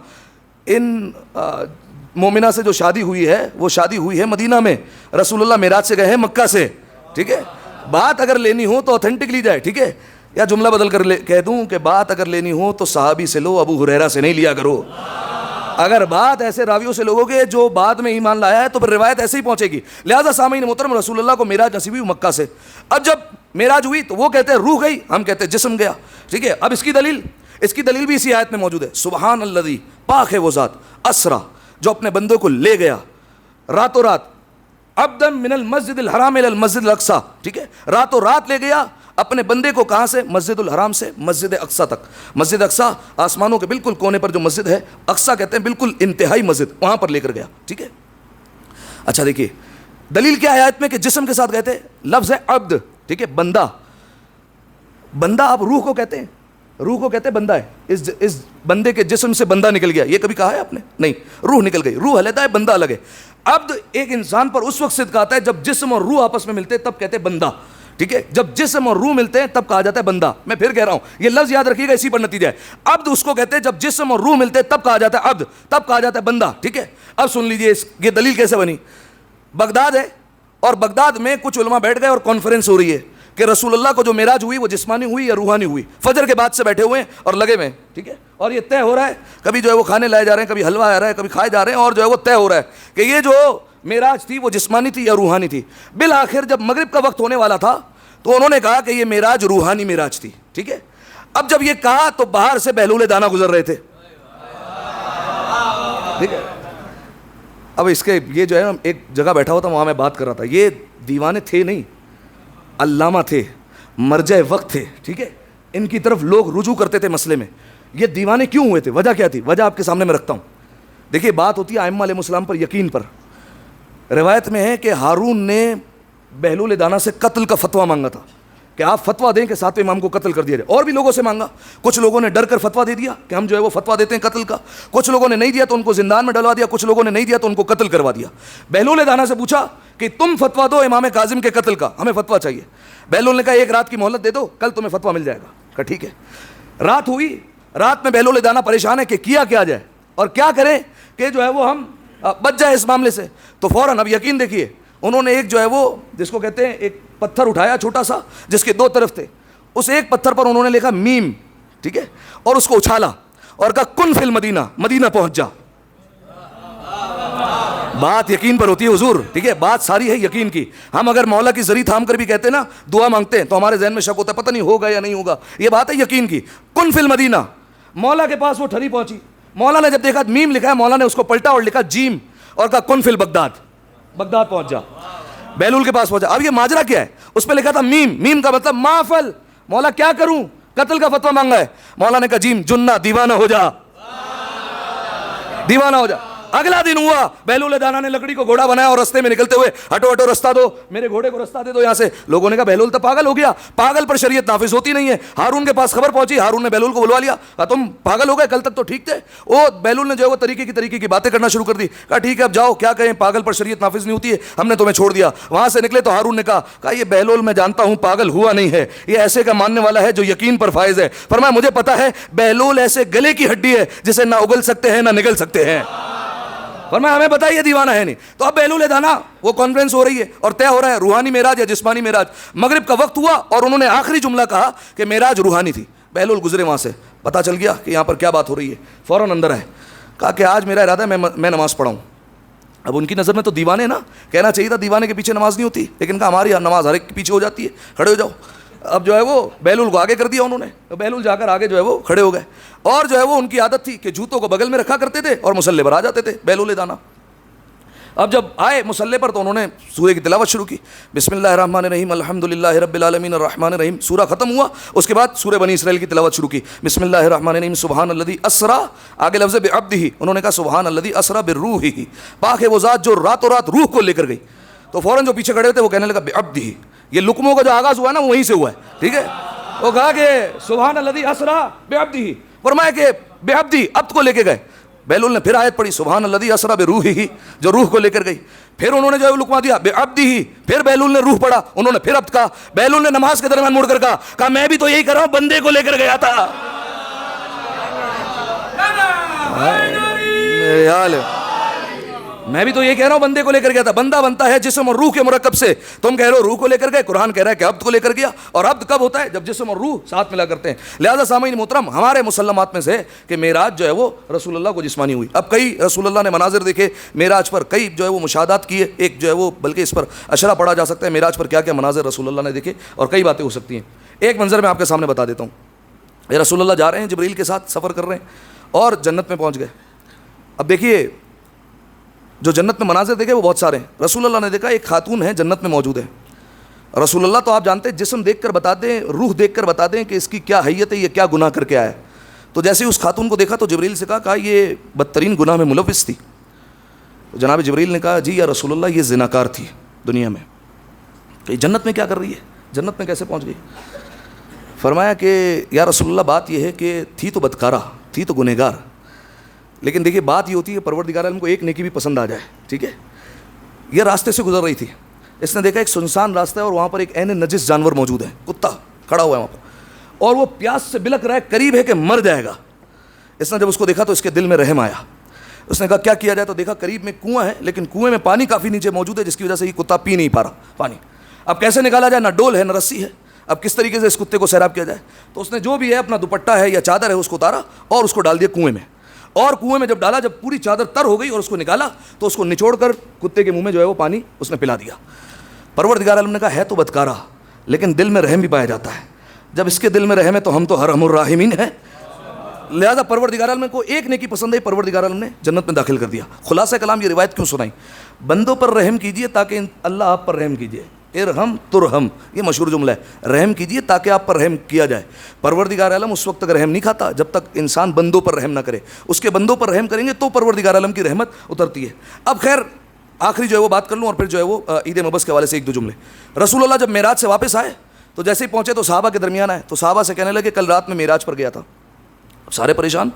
ان مومنہ سے جو شادی ہوئی ہے وہ شادی ہوئی ہے مدینہ میں، رسول اللہ معراج سے گئے ہیں مکہ سے، ٹھیک ہے. بات اگر لینی ہو تو اوتھینٹک لی جائے, ٹھیک ہے. یا جملہ بدل کر کہہ دوں کہ بات اگر لینی ہو تو صحابی سے لو, ابو ہریرہ سے نہیں لیا کرو. اگر بات ایسے راویوں سے لوگوں کے جو بعد میں ایمان لایا ہے تو پھر روایت ایسے ہی پہنچے گی. لہٰذا سامعین محترم, رسول اللہ کو معراج نصیب ہوئی مکہ سے. اب جب معراج ہوئی تو وہ کہتے ہیں روح گئی, ہم کہتے ہیں جسم گیا. ٹھیک ہے. اب اس کی دلیل بھی اسی آیت میں موجود ہے. سبحان الذی, پاک ہے وہ ذات, اسرا, جو اپنے بندوں کو لے گیا راتوں رات, عبدا من المسجد الحرام الی المسجد الاقصی. ٹھیک ہے. راتوں رات لے گیا اپنے بندے کو, کہاں سے؟ مسجد الحرام سے مسجد اقصی تک. مسجد اقصی آسمانوں کے بالکل کونے پر جو مسجد ہے, اقصی کہتے ہیں بالکل انتہائی مسجد, وہاں پر لے کر گیا. ٹھیک ہے. اچھا دیکھیے دلیل کیا ہے آیت میں کہ جسم کے ساتھ گئے تھے. لفظ ہے عبد, ٹھیک ہے, بندہ. بندہ آپ روح کو کہتے ہیں, روح کو کہتے ہیں بندہ ہے. اس بندے کے جسم سے بندہ نکل گیا, یہ کبھی کہا ہے آپ نے؟ نہیں. روح نکل گئی, روح علیحدہ ہے, بندہ الگ ہے. عبد ایک انسان پر اس وقت صدق آتا ہے جب جسم اور روح آپس میں ملتے ہیں, تب کہتے ہیں بندہ. ٹھیک ہے. جب جسم اور روح ملتے ہیں تب کہا جاتا ہے بندہ. میں پھر کہہ رہا ہوں, یہ لفظ یاد رکھیے گا, اسی پر نتیجہ ہے. عبد اس کو کہتے ہیں جب جسم اور روح ملتے ہیں تب کہا جاتا ہے عبد, تب کہا جاتا ہے بندہ. ٹھیک ہے. اب سن لیجئے یہ دلیل کیسے بنی. بغداد ہے اور بغداد میں کچھ علماء بیٹھ گئے اور کانفرنس ہو رہی ہے کہ رسول اللہ کو جو معراج ہوئی وہ جسمانی ہوئی یا روحانی ہوئی. فجر کے بعد سے بیٹھے ہوئے ہیں اور لگے ہوئے ہیں. ٹھیک ہے. اور یہ طے ہو رہا ہے, کبھی جو ہے وہ کھانے لائے جا رہے ہیں, کبھی حلوہ آ رہا ہے, کبھی کھائے جا رہے ہیں, اور جو ہے وہ طے ہو رہا ہے کہ یہ جو معراج تھی وہ جسمانی تھی یا روحانی تھی. بالآخر جب مغرب کا وقت ہونے والا تھا تو انہوں نے کہا کہ یہ معراج روحانی معراج تھی. ٹھیک ہے. اب جب یہ کہا تو باہر سے بہلول دانا گزر رہے تھے. ٹھیک ہے. اب اس کے یہ جو ہے ایک جگہ بیٹھا ہوا تھا, وہاں میں بات کر رہا تھا. یہ دیوانے تھے نہیں, علامہ تھے, مرجع وقت تھے. ٹھیک ہے. ان کی طرف لوگ رجوع کرتے تھے مسئلے میں. یہ دیوانے کیوں ہوئے تھے, وجہ کیا تھی, وجہ آپ کے سامنے میں رکھتا ہوں. دیکھیے بات ہوتی ہے ائمہ علیہ السلام پر یقین پر. روایت میں ہے کہ ہارون نے بہلول دانا سے قتل کا فتویٰ مانگا تھا کہ آپ فتویٰ دیں کہ ساتویں امام کو قتل کر دیا جائے. اور بھی لوگوں سے مانگا, کچھ لوگوں نے ڈر کر فتویٰ دے دیا کہ ہم جو ہے وہ فتویٰ دیتے ہیں قتل کا, کچھ لوگوں نے نہیں دیا تو ان کو زندان میں ڈلوا دیا, کچھ لوگوں نے نہیں دیا تو ان کو قتل کروا دیا. بہلول دانا سے پوچھا کہ تم فتویٰ دو امام کاظم کے قتل کا, ہمیں فتویٰ چاہیے. بہلول نے کہا ایک رات کی مہلت دے دو, کل تمہیں فتویٰ مل جائے گا. کہا ٹھیک ہے. رات ہوئی, رات میں بہلول دانا پریشان ہے کہ کیا جائے اور کیا کریں کہ جو ہے وہ ہم بچ جائے اس معاملے سے. تو فوراً اب یقین دیکھیے, انہوں نے ایک جو ہے وہ جس کو کہتے ہیں ایک پتھر اٹھایا چھوٹا سا جس کے دو طرف تھے, اس ایک پتھر پر انہوں نے لکھا میم. ٹھیک ہے. اور اس کو اچھالا اور کہا کن فی المدینہ, مدینہ پہنچ جا. بات یقین پر ہوتی ہے حضور. ٹھیک ہے. بات ساری ہے یقین کی. ہم اگر مولا کی زری تھام کر بھی کہتے ہیں نا, دعا مانگتے ہیں, تو ہمارے ذہن میں شک ہوتا ہے پتہ نہیں ہوگا یا نہیں ہوگا. یہ بات ہے یقین کی. کن فی المدینہ, مولا کے پاس وہ ٹھری پہنچی. مولا نے جب دیکھا میم لکھا ہے, مولا نے اس کو پلٹا اور لکھا جیم اور کہا کن فی البغداد, بغداد پہنچ جا. بہلول کے پاس پہنچا. اب یہ ماجرا کیا ہے, اس پہ لکھا تھا میم, میم کا مطلب مافل, مولا کیا کروں, قتل کا فتویٰ مانگا ہے. مولا نے کہا جیم, جنہ, دیوانہ ہو جا, دیوانہ ہو جا. اگلا دن ہوا, بہلول دانا نے لکڑی کو گھوڑا بنایا اور رستے میں نکلتے ہوئے ہٹو ہٹو رستہ دو, میرے گھوڑے کو رستہ دے دو یہاں سے. لوگوں نے کہا بہلول تو پاگل ہو گیا, پاگل پر شریعت نافذ ہوتی نہیں ہے. ہارون کے پاس خبر پہنچی, ہارون نے بہلول کو بلوا لیا, کہا تم پاگل ہو گئے, کل تک تو ٹھیک تھے. وہ بہلول نے جو ہے وہ طریقے کی باتیں کرنا شروع کر دی. کہا ٹھیک ہے اب جاؤ, کیا کہیں, پاگل پر شریعت نافذ نہیں ہوتی ہے, ہم نے تمہیں چھوڑ دیا. وہاں سے نکلے تو ہارون نے کہا یہ بہلول میں جانتا ہوں پاگل ہوا نہیں ہے, یہ ایسے کا ماننے والا ہے جو یقین پر فائز ہے. فرمایا مجھے پتا ہے بہلول ایسے گلے کی ہڈی ہے جسے نہ اگل سکتے ہیں نہ نگل سکتے ہیں. فرمایا ہمیں بتائیے دیوانہ ہے نہیں. تو اب بہلول دانا, وہ کانفرنس ہو رہی ہے اور طے ہو رہا ہے روحانی معراج یا جسمانی معراج. مغرب کا وقت ہوا اور انہوں نے آخری جملہ کہا کہ معراج روحانی تھی. بہلول گزرے وہاں سے, پتہ چل گیا کہ یہاں پر کیا بات ہو رہی ہے. فوراً اندر آئے, کہا کہ آج میرا ارادہ ہے میں نماز پڑھاؤں. اب ان کی نظر میں تو دیوانے نا, کہنا چاہیے تھا دیوانے کے پیچھے نماز نہیں ہوتی, لیکن کہا ہماری نماز ہر ایک کے پیچھے ہو جاتی ہے, کھڑے ہو جاؤ. اب جو ہے وہ بہلول کو آگے کر دیا انہوں نے. بہلول جا کر آگے جو ہے وہ کھڑے ہو گئے. اور جو ہے وہ ان کی عادت تھی کہ جوتوں کو بغل میں رکھا کرتے تھے اور مصلے پر آ جاتے تھے بہلول دانا. اب جب آئے مصلے پر تو انہوں نے سورہ کی تلاوت شروع کی. بسم اللہ الرحمن الرحیم, الحمدللہ رب العالمین الرحمن الرحیم. سورہ ختم ہوا, اس کے بعد سورہ بنی اسرائیل کی تلاوت شروع کی. بسم اللہ الرحمن الرحیم, سبحان الذی اسرا, آگے لفظ بعبدہ, انہوں نے کہا سبحان الذی اسرا بروحہ, پاک ہے وہ ذات جو راتوں رات روح کو لے کر گئی. تو فوراً جو پیچھے کھڑے تھے وہ کہنے لگا بعبدہ. یہ لقموں کا جو آغاز ہوا ہے نا وہ وہیں سے ہوا ہے. ٹھیک ہے. وہ کہا کہ سبحان الذی اسرا بعبدہ, فرمایا کہ بعبدہ, عبد کو لے کے گئے. بہلول نے پھر آیت پڑھی سبحان الذی اسرا بروحہ, جو روح کو لے کر گئی. پھر انہوں نے جو ہے لقمہ دیا بعبدہ, پھر بہلول نے روح پڑھا, انہوں نے پھر عبد کہا. بہلول نے نماز کے درمیان مڑ کر کہا میں بھی تو یہی کر رہا ہوں, بندے کو لے کر گیا تھا. میں بھی تو یہ کہہ رہا ہوں بندے کو لے کر گیا تھا. بندہ بنتا ہے جسم اور روح کے مرکب سے. تم کہہ رہے ہو روح کو لے کر گئے, قرآن کہہ رہا ہے کہ عبد کو لے کر گیا. اور عبد کب ہوتا ہے؟ جب جسم اور روح ساتھ ملا کرتے ہیں. لہذا سامعین محترم, ہمارے مسلمات میں سے کہ معراج جو ہے وہ رسول اللہ کو جسمانی ہوئی. اب کئی رسول اللہ نے مناظر دیکھے معراج پر, کئی جو ہے وہ مشاہدات کیے. ایک جو ہے وہ بلکہ اس پر اشرا پڑھا جا سکتا ہے معراج پر کیا کیا مناظر رسول اللہ نے دیکھے, اور کئی باتیں ہو سکتی ہیں. ایک منظر میں آپ کے سامنے بتا دیتا ہوں. یہ رسول اللہ جا رہے ہیں, جبریل کے ساتھ سفر کر رہے ہیں اور جنت میں پہنچ گئے. اب دیکھیے جو جنت میں مناظر دیکھے وہ بہت سارے ہیں. رسول اللہ نے دیکھا ایک خاتون ہے جنت میں موجود ہے. رسول اللہ تو آپ جانتے ہیں جسم دیکھ کر بتا دیں, روح دیکھ کر بتا دیں کہ اس کی کیا حیت ہے, یہ کیا گناہ کر کے آیا ہے. تو جیسے ہی اس خاتون کو دیکھا تو جبریل سے کہا یہ بدترین گناہ میں ملوث تھی. تو جناب جبریل نے کہا جی یا رسول اللہ یہ زناکار تھی دنیا میں. کہ یہ جنت میں کیا کر رہی ہے, جنت میں کیسے پہنچ گئی؟ فرمایا کہ یا رسول اللہ بات یہ ہے کہ تھی تو بدکارہ, تھی تو گنہگار, لیکن دیکھیے بات یہ ہوتی ہے پروردگار عالم کو ایک نیکی بھی پسند آ جائے. ٹھیک ہے, یہ راستے سے گزر رہی تھی, اس نے دیکھا ایک سنسان راستہ ہے اور وہاں پر ایک عین نجس جانور موجود ہے, کتا کھڑا ہوا ہے وہاں پر, اور وہ پیاس سے بلک رہا ہے, قریب ہے کہ مر جائے گا. اس نے جب اس کو دیکھا تو اس کے دل میں رحم آیا. اس نے کہا کیا کیا جائے, تو دیکھا قریب میں کنواں ہے لیکن کنویں میں پانی کافی نیچے موجود ہے جس کی وجہ سے یہ کتا پی نہیں پا رہا پانی. اب کیسے نکالا جائے, نہ ڈول ہے نہ رسی ہے, اب کس طریقے سے اس کتے کو سیراب کیا جائے. تو اس نے جو بھی ہے اپنا دوپٹہ ہے یا چادر ہے اس کو اتارا اور اس کو ڈال دیا کنویں میں. اور کنویں میں جب ڈالا, جب پوری چادر تر ہو گئی اور اس کو نکالا تو اس کو نچوڑ کر کتے کے منہ میں جو ہے وہ پانی اس نے پلا دیا. پروردگار عالم نے کہا ہے تو بدکارہ لیکن دل میں رحم بھی پایا جاتا ہے. جب اس کے دل میں رحم ہے تو ہم تو ارحم الراحمین ہیں. لہذا پروردگار عالم کو ایک نیکی پسند ہے, پروردگار عالم نے جنت میں داخل کر دیا. خلاصہ کلام یہ روایت کیوں سنائی؟ بندوں پر رحم کیجئے تاکہ اللہ آپ پر رحم کیجئے. ارحم ترحم, یہ مشہور جملہ ہے. رحم کیجئے تاکہ آپ پر رحم کیا جائے. پروردگار عالم اس وقت تک رحم نہیں کھاتا جب تک انسان بندوں پر رحم نہ کرے. اس کے بندوں پر رحم کریں گے تو پروردگار عالم کی رحمت اترتی ہے. اب خیر آخری جو ہے وہ بات کر لوں اور پھر جو ہے وہ عید مبعث کے حوالے سے ایک دو جملے. رسول اللہ جب معراج سے واپس آئے تو جیسے ہی پہنچے تو صحابہ کے درمیان آئے تو صحابہ سے کہنے لگے کل رات میں معراج پر گیا تھا. سارے پریشان,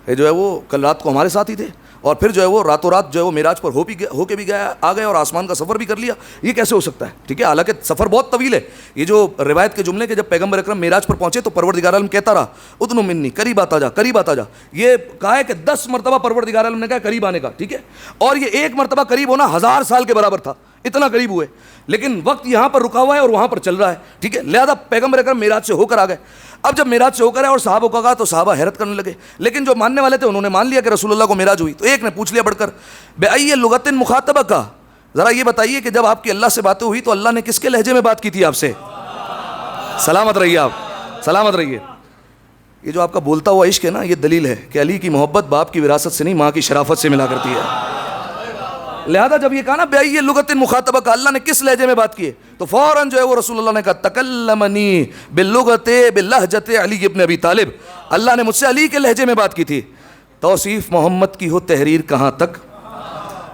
یہ جو ہے وہ کل رات کو ہمارے ساتھ ہی تھے اور پھر جو ہے وہ راتوں رات جو ہے وہ معراج پر ہو کے بھی گیا, آ گئے اور آسمان کا سفر بھی کر لیا. یہ کیسے ہو سکتا ہے؟ ٹھیک ہے, حالانکہ سفر بہت طویل ہے. یہ جو روایت کے جملے کہ جب پیغمبر اکرم معراج پر پہنچے تو پروردگار عالم کہتا رہا ادنو منی, قریب آتا جا, قریب آتا جا. یہ کہا ہے کہ 10 مرتبہ پروردگار عالم نے کہا قریب آنے کا. ٹھیک ہے, اور یہ ایک مرتبہ قریب ہونا 1000 سال کے برابر تھا, اتنا قریب ہوئے. لیکن وقت یہاں پر رکا ہوا ہے اور وہاں پر چل رہا ہے. ٹھیک ہے, لہذا پیغمبر اکرم معراج سے ہو کر آ گئے. اب جب معراج سے ہو کر آئے اور صحابہ کو کہا تو صحابہ حیرت کرنے لگے, لیکن جو ماننے والے تھے انہوں نے مان لیا کہ رسول اللہ کو معراج ہوئی. تو ایک نے پوچھ لیا بڑھ کر بأی لغت مخاطبہ کا, ذرا یہ بتائیے کہ جب آپ کی اللہ سے باتیں ہوئی تو اللہ نے کس کے لہجے میں بات کی تھی آپ سے؟ سلامت رہیے آپ, سلامت رہیے. یہ جو آپ کا بولتا ہوا عشق ہے نا, یہ دلیل ہے کہ علی کی محبت باپ کی وراثت سے نہیں ماں کی شرافت سے ملا کرتی ہے. لہذا جب یہ کہا نا بأی لغت مخاطبہ کا, اللہ نے کس لہجے میں بات کی ہے, تو فوراً جو ہے وہ رسول اللہ نے کہا تکلمنی باللغت باللہجت علی ابن ابی طالب, اللہ نے مجھ سے علی کے لہجے میں بات کی تھی. توصیف محمد کی ہو تحریر کہاں تک,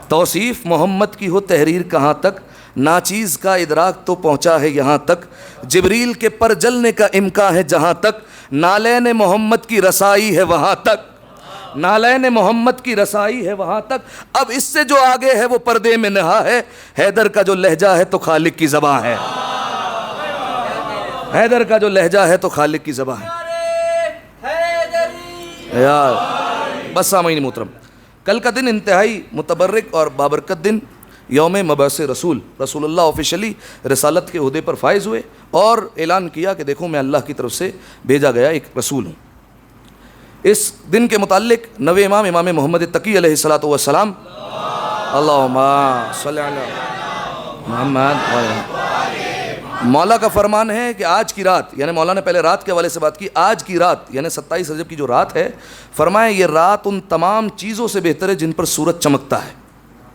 توصیف محمد کی ہو تحریر کہاں تک, ناچیز کا ادراک تو پہنچا ہے یہاں تک, جبریل کے پر جلنے کا امکان ہے جہاں تک, نالین محمد کی رسائی ہے وہاں تک, نالین محمد کی رسائی ہے وہاں تک. اب اس سے جو آگے ہے وہ پردے میں نہا ہے, حیدر کا جو لہجہ ہے تو خالق کی زبان ہے, حیدر کا جو لہجہ ہے تو خالق کی زبان ہے. یار بس سامعین محترم, کل کا دن انتہائی متبرک اور بابرکت دن, یوم مبعث رسول. رسول اللہ آفیشلی رسالت کے عہدے پر فائز ہوئے اور اعلان کیا کہ دیکھو میں اللہ کی طرف سے بھیجا گیا ایک رسول ہوں. اس دن کے متعلق نوے امام محمد تقی علیہ الصلوۃ والسلام, اللہم صلی علی محمد, مولا کا فرمان ہے کہ آج کی رات, یعنی مولا نے پہلے رات کے حوالے سے بات کی, آج کی رات یعنی 27 رجب کی جو رات ہے, فرمائے یہ رات ان تمام چیزوں سے بہتر ہے جن پر سورج چمکتا ہے.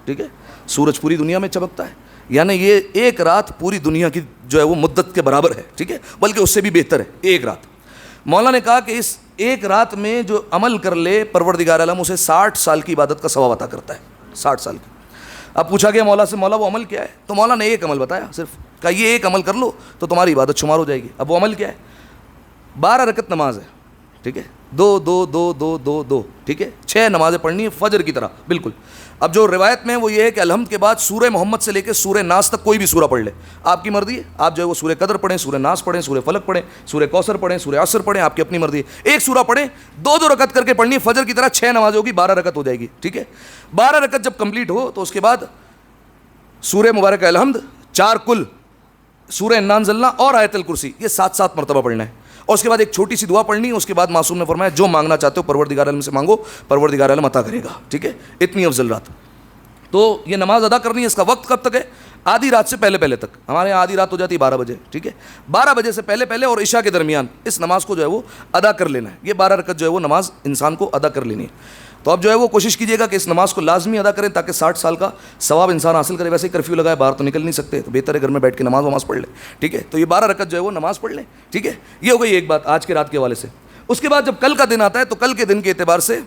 ٹھیک ہے, سورج پوری دنیا میں چمکتا ہے, یعنی یہ ایک رات پوری دنیا کی جو ہے وہ مدت کے برابر ہے. ٹھیک ہے, بلکہ اس سے بھی بہتر ہے ایک رات. مولا نے کہا کہ اس ایک رات میں جو عمل کر لے پروردگار عالم اسے 60 سال کی عبادت کا ثواب عطا کرتا ہے, 60 سال کی. اب پوچھا گیا مولا سے مولا وہ عمل کیا ہے, تو مولا نے ایک عمل بتایا صرف, کہا یہ ایک عمل کر لو تو تمہاری عبادت شمار ہو جائے گی. اب وہ عمل کیا ہے؟ 12 رکعت نماز ہے. ٹھیک ہے, دو دو دو دو دو دو, ٹھیک ہے, 6 نمازیں پڑھنی ہے فجر کی طرح بالکل. اب جو روایت میں وہ یہ ہے کہ الحمد کے بعد سورہ محمد سے لے کے سورہ ناس تک کوئی بھی سورہ پڑھ لے, آپ کی مرضی ہے. آپ جو ہے وہ سورہ قدر پڑھیں, سورہ ناس پڑھیں, سورہ فلق پڑھیں, سورہ کوثر پڑھیں, سورہ عصر پڑھیں, آپ کی اپنی مرضی ہے. ایک سورہ پڑھیں, 2 رکعت کر کے پڑھنی ہے فجر کی طرح. 6 نمازیں ہوگی, 12 رکعت ہو جائے گی, ٹھیک ہے. 12 رکعت جب کمپلیٹ ہو تو اس کے بعد سورہ مبارکہ الحمد, 4 کل, سورہ انا انزلنا اور آیت الکرسی, یہ 7 مرتبہ پڑھنا ہے. اور اس کے بعد ایک چھوٹی سی دعا پڑھنی ہے. اس کے بعد معصوم نے فرمایا جو مانگنا چاہتے ہو پروردگار عالم سے مانگو, پروردگار عالم عطا کرے گا, ٹھیک ہے. اتنی افضل رات. تو یہ نماز ادا کرنی ہے. اس کا وقت کب تک ہے؟ آدھی رات سے پہلے تک. ہمارے یہاں آدھی رات ہو جاتی ہے 12 بجے, ٹھیک ہے. 12 بجے سے پہلے اور عشاء کے درمیان اس نماز کو جو ہے وہ ادا کر لینا ہے. یہ 12 رکعت جو ہے وہ نماز انسان کو ادا کر لینی ہے. تو اب جو ہے وہ کوشش کیجیے گا کہ اس نماز کو لازمی ادا کریں تاکہ 60 سال کا ثواب انسان حاصل کرے. ویسے ہی کرفیو لگائے, باہر تو نکل نہیں سکتے, تو بہتر ہے گھر میں بیٹھ کے نماز پڑھ لیں, ٹھیک ہے. تو یہ 12 رکعت جو ہے وہ نماز پڑھ لیں, ٹھیک ہے. یہ ہو گئی ایک بات آج کے رات کے حوالے سے. اس کے بعد جب کل کا دن آتا ہے تو کل کے دن کے اعتبار سے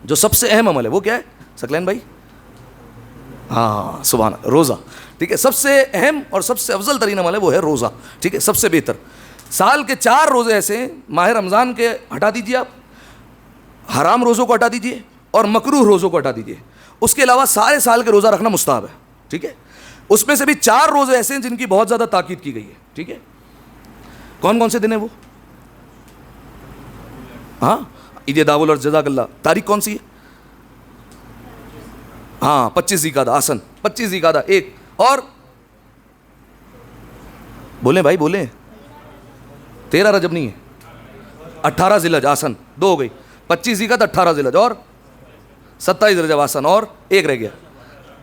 جو سب سے اہم عمل ہے وہ کیا ہے ثقلین بھائی؟ ہاں سبحان اللہ, روزہ, ٹھیک ہے. سب سے اہم اور سب سے افضل ترین عمل ہے وہ ہے روزہ, ٹھیک ہے. سب سے بہتر. سال کے 4 روزے ایسے ہیں, ماہ رمضان کے ہٹا دیجیے آپ, حرام روزوں کو ہٹا دیجیے اور مکروہ روزوں کو ہٹا دیجیے. اس کے علاوہ سارے سال کے روزہ رکھنا مستحب ہے, ٹھیک ہے. اس میں سے بھی 4 روزے ایسے ہیں جن کی بہت زیادہ تاکید کی گئی ہے, ٹھیک ہے. کون کون سے دن ہیں وہ؟ ہاں عید داول اور جزاک اللہ. تاریخ کون سی ہے؟ ہاں 25 ذی-القعدہ, آسن 25 ذی-القعدہ ایک, اور بولیں بھائی بولیں, 13 رجب نہیں ہے, 18 ذی الحج, آسن 2 ہو گئی. 25 ذی-القعدہ, 18 ذی الحج اور 27 رجب, آسن, اور ایک رہ گیا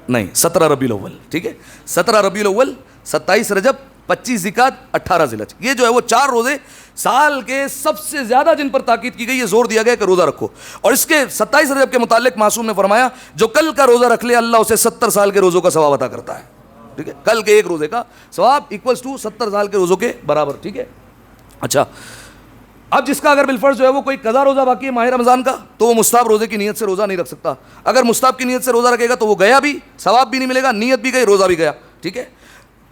نہیں, 17 ربیع الاول, ٹھیک ہے. 17 ربیع الاول, 27 رجب, 25 ذی-القعدہ, 18 ذی الحج. یہ جو ہے وہ 4 روزے سال کے سب سے زیادہ جن پر تاکید کی گئی ہے, زور دیا گیا کہ روزہ رکھو. اور اس کے 27 رجب کے متعلق معصوم نے فرمایا جو کل کا روزہ رکھ لے اللہ اسے 70 سال کے روزوں کا ثواب عطا کرتا ہے, ٹھیک ہے. کل کے ایک روزے کا ثواب ایکولس ٹو 70 سال کے روزوں کے برابر, ٹھیک ہے. اچھا, اب جس کا اگر بالفرض جو ہے وہ کوئی قضا روزہ باقی ہے ماہ رمضان کا, تو وہ مستحب روزے کی نیت سے روزہ نہیں رکھ سکتا. اگر مستحب کی نیت سے روزہ رکھے گا تو وہ گیا بھی, ثواب بھی نہیں ملے گا, نیت بھی گئی, روزہ بھی گیا, ٹھیک ہے.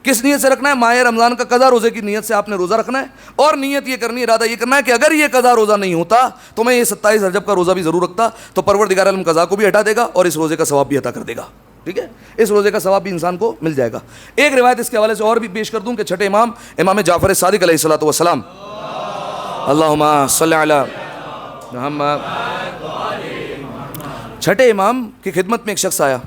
کس نیت سے رکھنا ہے؟ ماہ رمضان کا قضا روزے کی نیت سے آپ نے روزہ رکھنا ہے, اور نیت یہ کرنی ہے, ارادہ یہ کرنا ہے کہ اگر یہ قضا روزہ نہیں ہوتا تو میں یہ 27 رجب کا روزہ بھی ضرور رکھتا, تو پروردگار عالم قضا کو بھی ہٹا دے گا اور اس روزے کا ثواب بھی عطا کر دے گا, ٹھیک ہے. اس روزے کا ثواب بھی انسان کو مل جائے گا. ایک روایت اس کے حوالے سے اور بھی پیش کر دوں کہ چھٹے امام جعفر صادق علیہ الصلوۃ والسلام, اللہم صلی علی محمد, چھٹے امام کی خدمت میں ایک شخص آیا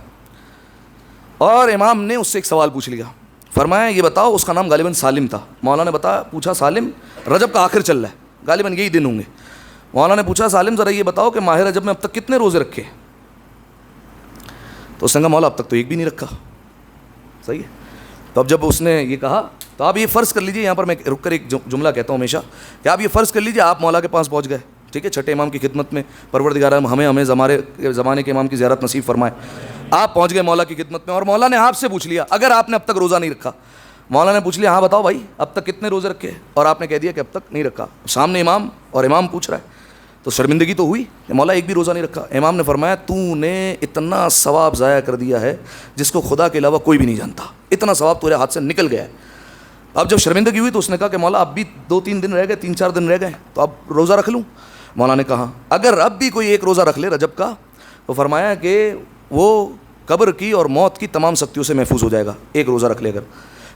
اور امام نے اس سے ایک سوال پوچھ لیا. فرمایا یہ بتاؤ, اس کا نام غالباً سالم تھا. مولانا نے پوچھا سالم, رجب کا آخر چل رہا ہے, غالباً یہی دن ہوں گے. مولانا نے پوچھا سالم ذرا یہ بتاؤ کہ ماہ رجب میں اب تک کتنے روزے رکھے؟ تو اس نے کہا مولا اب تک تو ایک بھی نہیں رکھا. صحیح ہے. تو اب جب اس نے یہ کہا تو آپ یہ فرض کر لیجئے, یہاں پر میں رک کر ایک جملہ کہتا ہوں ہمیشہ, کہ آپ یہ فرض کر لیجئے آپ مولا کے پاس پہنچ گئے, ٹھیک ہے, چھٹے امام کی خدمت میں. پروردگار ہمیں زمانے کے امام کی زیارت نصیب فرمائے. آپ پہنچ گئے مولا کی خدمت میں اور مولا نے آپ سے پوچھ لیا اگر آپ نے اب تک روزہ نہیں رکھا. مولا نے پوچھ لیا ہاں بتاؤ بھائی اب تک کتنے روزے رکھے, اور آپ نے کہہ دیا کہ اب تک نہیں رکھا. سامنے امام اور امام پوچھ رہا ہے, تو شرمندگی تو ہوئی کہ مولا ایک بھی روزہ نہیں رکھا. امام نے فرمایا تو نے اتنا ثواب ضائع کر دیا ہے جس کو خدا کے علاوہ کوئی بھی نہیں جانتا, اتنا ثواب تیرے ہاتھ سے نکل گیا ہے. اب جب شرمندگی ہوئی تو اس نے کہا کہ مولا اب بھی 2-3 دن رہ گئے, 3-4 دن رہ گئے, تو اب روزہ رکھ لوں؟ مولا نے کہا اگر اب بھی کوئی ایک روزہ رکھ لے رجب کا, تو فرمایا کہ وہ قبر کی اور موت کی تمام سختیوں سے محفوظ ہو جائے گا, ایک روزہ رکھ لے اگر.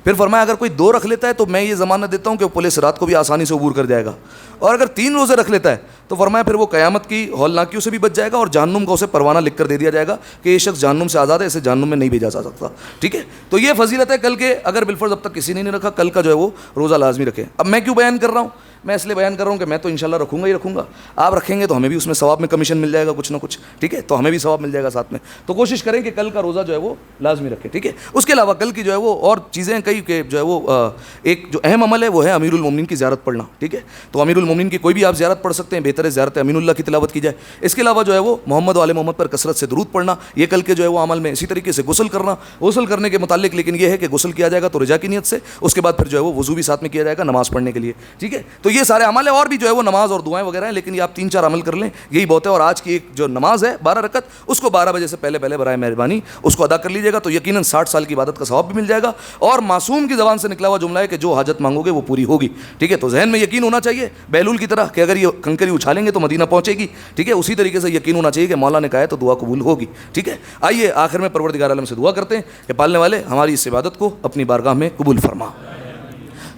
پھر فرمایا اگر کوئی 2 رکھ لیتا ہے تو میں یہ ضمانت دیتا ہوں کہ وہ پولیس رات کو بھی آسانی سے عبور کر جائے گا, اور اگر 3 روزے رکھ لیتا ہے تو فرمایا پھر وہ قیامت کی ہولناکیوں سے بھی بچ جائے گا, اور جہنم کا اسے پروانہ لکھ کر دے دیا جائے گا کہ یہ شخص جہنم سے آزاد ہے, اسے جہنم میں نہیں بھیجا جا سکتا, ٹھیک ہے. تو یہ فضیلت ہے کل کے, اگر بالفرض اب تک کسی نے نہیں رکھا کل کا جو ہے وہ روزہ لازمی رکھے. اب میں کیوں بیان کر رہا ہوں؟ میں اس لیے بیان کر رہا ہوں کہ میں تو انشاءاللہ رکھوں گا ہی رکھوں گا, آپ رکھیں گے تو ہمیں بھی اس میں ثواب میں کمیشن مل جائے گا کچھ نہ کچھ, ٹھیک ہے, تو ہمیں بھی ثواب مل جائے گا ساتھ میں. تو کوشش کریں کہ کل کا روزہ جو ہے وہ لازمی رکھیں, ٹھیک ہے. اس کے علاوہ کل کی جو ہے وہ اور چیزیں کئی کہ جو ہے وہ ایک جو اہم عمل ہے وہ ہے امیر المومنین کی زیارت پڑھنا, ٹھیک ہے. تو امیر المومنین کی کوئی بھی آپ زیارت پڑھ سکتے ہیں, بہتر ہے زیارت امین اللہ کی تلاوت کی جائے. اس کے علاوہ جو ہے وہ محمد و آل محمد پر کثرت سے درود پڑھنا, یہ کل کے جو ہے وہ عمل میں. اسی طریقے سے غسل کرنا, غسل کرنے کے متعلق لیکن یہ ہے کہ غسل کیا جائے گا تو رجا کی نیت سے, اس کے بعد پھر جو ہے وہ وضو بھی ساتھ میں کیا جائے گا نماز پڑھنے کے لیے, ٹھیک ہے. تو تو یہ سارے عمل ہے، اور بھی جو ہے وہ نماز اور دعائیں وغیرہ ہیں، لیکن یہ آپ 3-4 عمل کر لیں یہی بہت ہے. اور آج کی ایک جو نماز ہے 12 رکعت، اس کو 12 بجے سے پہلے برائے مہربانی اس کو ادا کر لیجیے گا، تو یقیناً 60 سال کی عبادت کا ثواب بھی مل جائے گا. اور معصوم کی زبان سے نکلا ہوا جملہ ہے کہ جو حاجت مانگو گے وہ پوری ہوگی. ٹھیک ہے، تو ذہن میں یقین ہونا چاہیے بہلول کی طرح کہ اگر یہ کنکری اچھالیں گے تو مدینہ پہنچے گی. ٹھیک ہے، اسی طریقے سے یقین ہونا چاہیے کہ مولا نے کہا ہے تو دعا قبول ہوگی. ٹھیک ہے، آئیے آخر میں پروردگار عالم سے دعا کرتے ہیں کہ پالنے والے ہماری اس عبادت کو اپنی بارگاہ میں قبول فرما،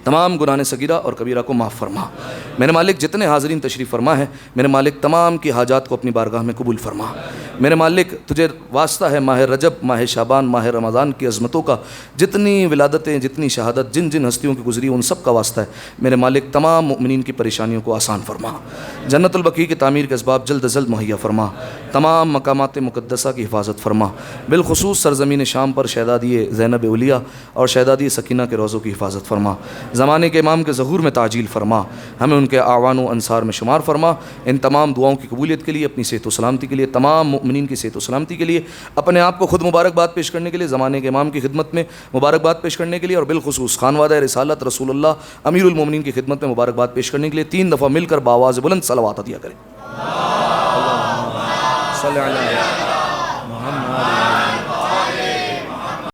تمام گناہ صغیرہ اور کبیرہ کو معاف فرما. میرے مالک جتنے حاضرین تشریف فرما ہے میرے مالک تمام کی حاجات کو اپنی بارگاہ میں قبول فرما. میرے مالک تجھے واسطہ ہے ماہ رجب، ماہ شعبان، ماہ رمضان کی عظمتوں کا، جتنی ولادتیں، جتنی شہادت جن جن ہستیوں کی گزری ان سب کا واسطہ ہے. میرے مالک تمام مؤمنین کی پریشانیوں کو آسان فرما، جنت البقیع کی تعمیر کے اسباب جلد از جلد مہیا فرما، تمام مقامات مقدسہ کی حفاظت فرما، بالخصوص سرزمین شام پر شہزادی زینب اولیاء اور شہزادی سکینہ کے روضوں کی حفاظت فرما. زمانے کے امام کے ظہور میں تعجیل فرما، ہمیں ان کے اعوان و انصار میں شمار فرما. ان تمام دعاؤں کی قبولیت کے لیے، اپنی صحت و سلامتی کے لیے، تمام مؤمنین کی صحت و سلامتی کے لیے، اپنے آپ کو خود مبارکباد پیش کرنے کے لیے، زمانے کے امام کی خدمت میں مبارکباد پیش کرنے کے لیے، اور بالخصوص خانوادہ رسالت رسول اللہ امیر المومنین کی خدمت میں مبارکباد پیش کرنے کے لیے 3 دفعہ مل کر بآواز بلند صلوات عطیہ کریں. صلی اللہ علیہ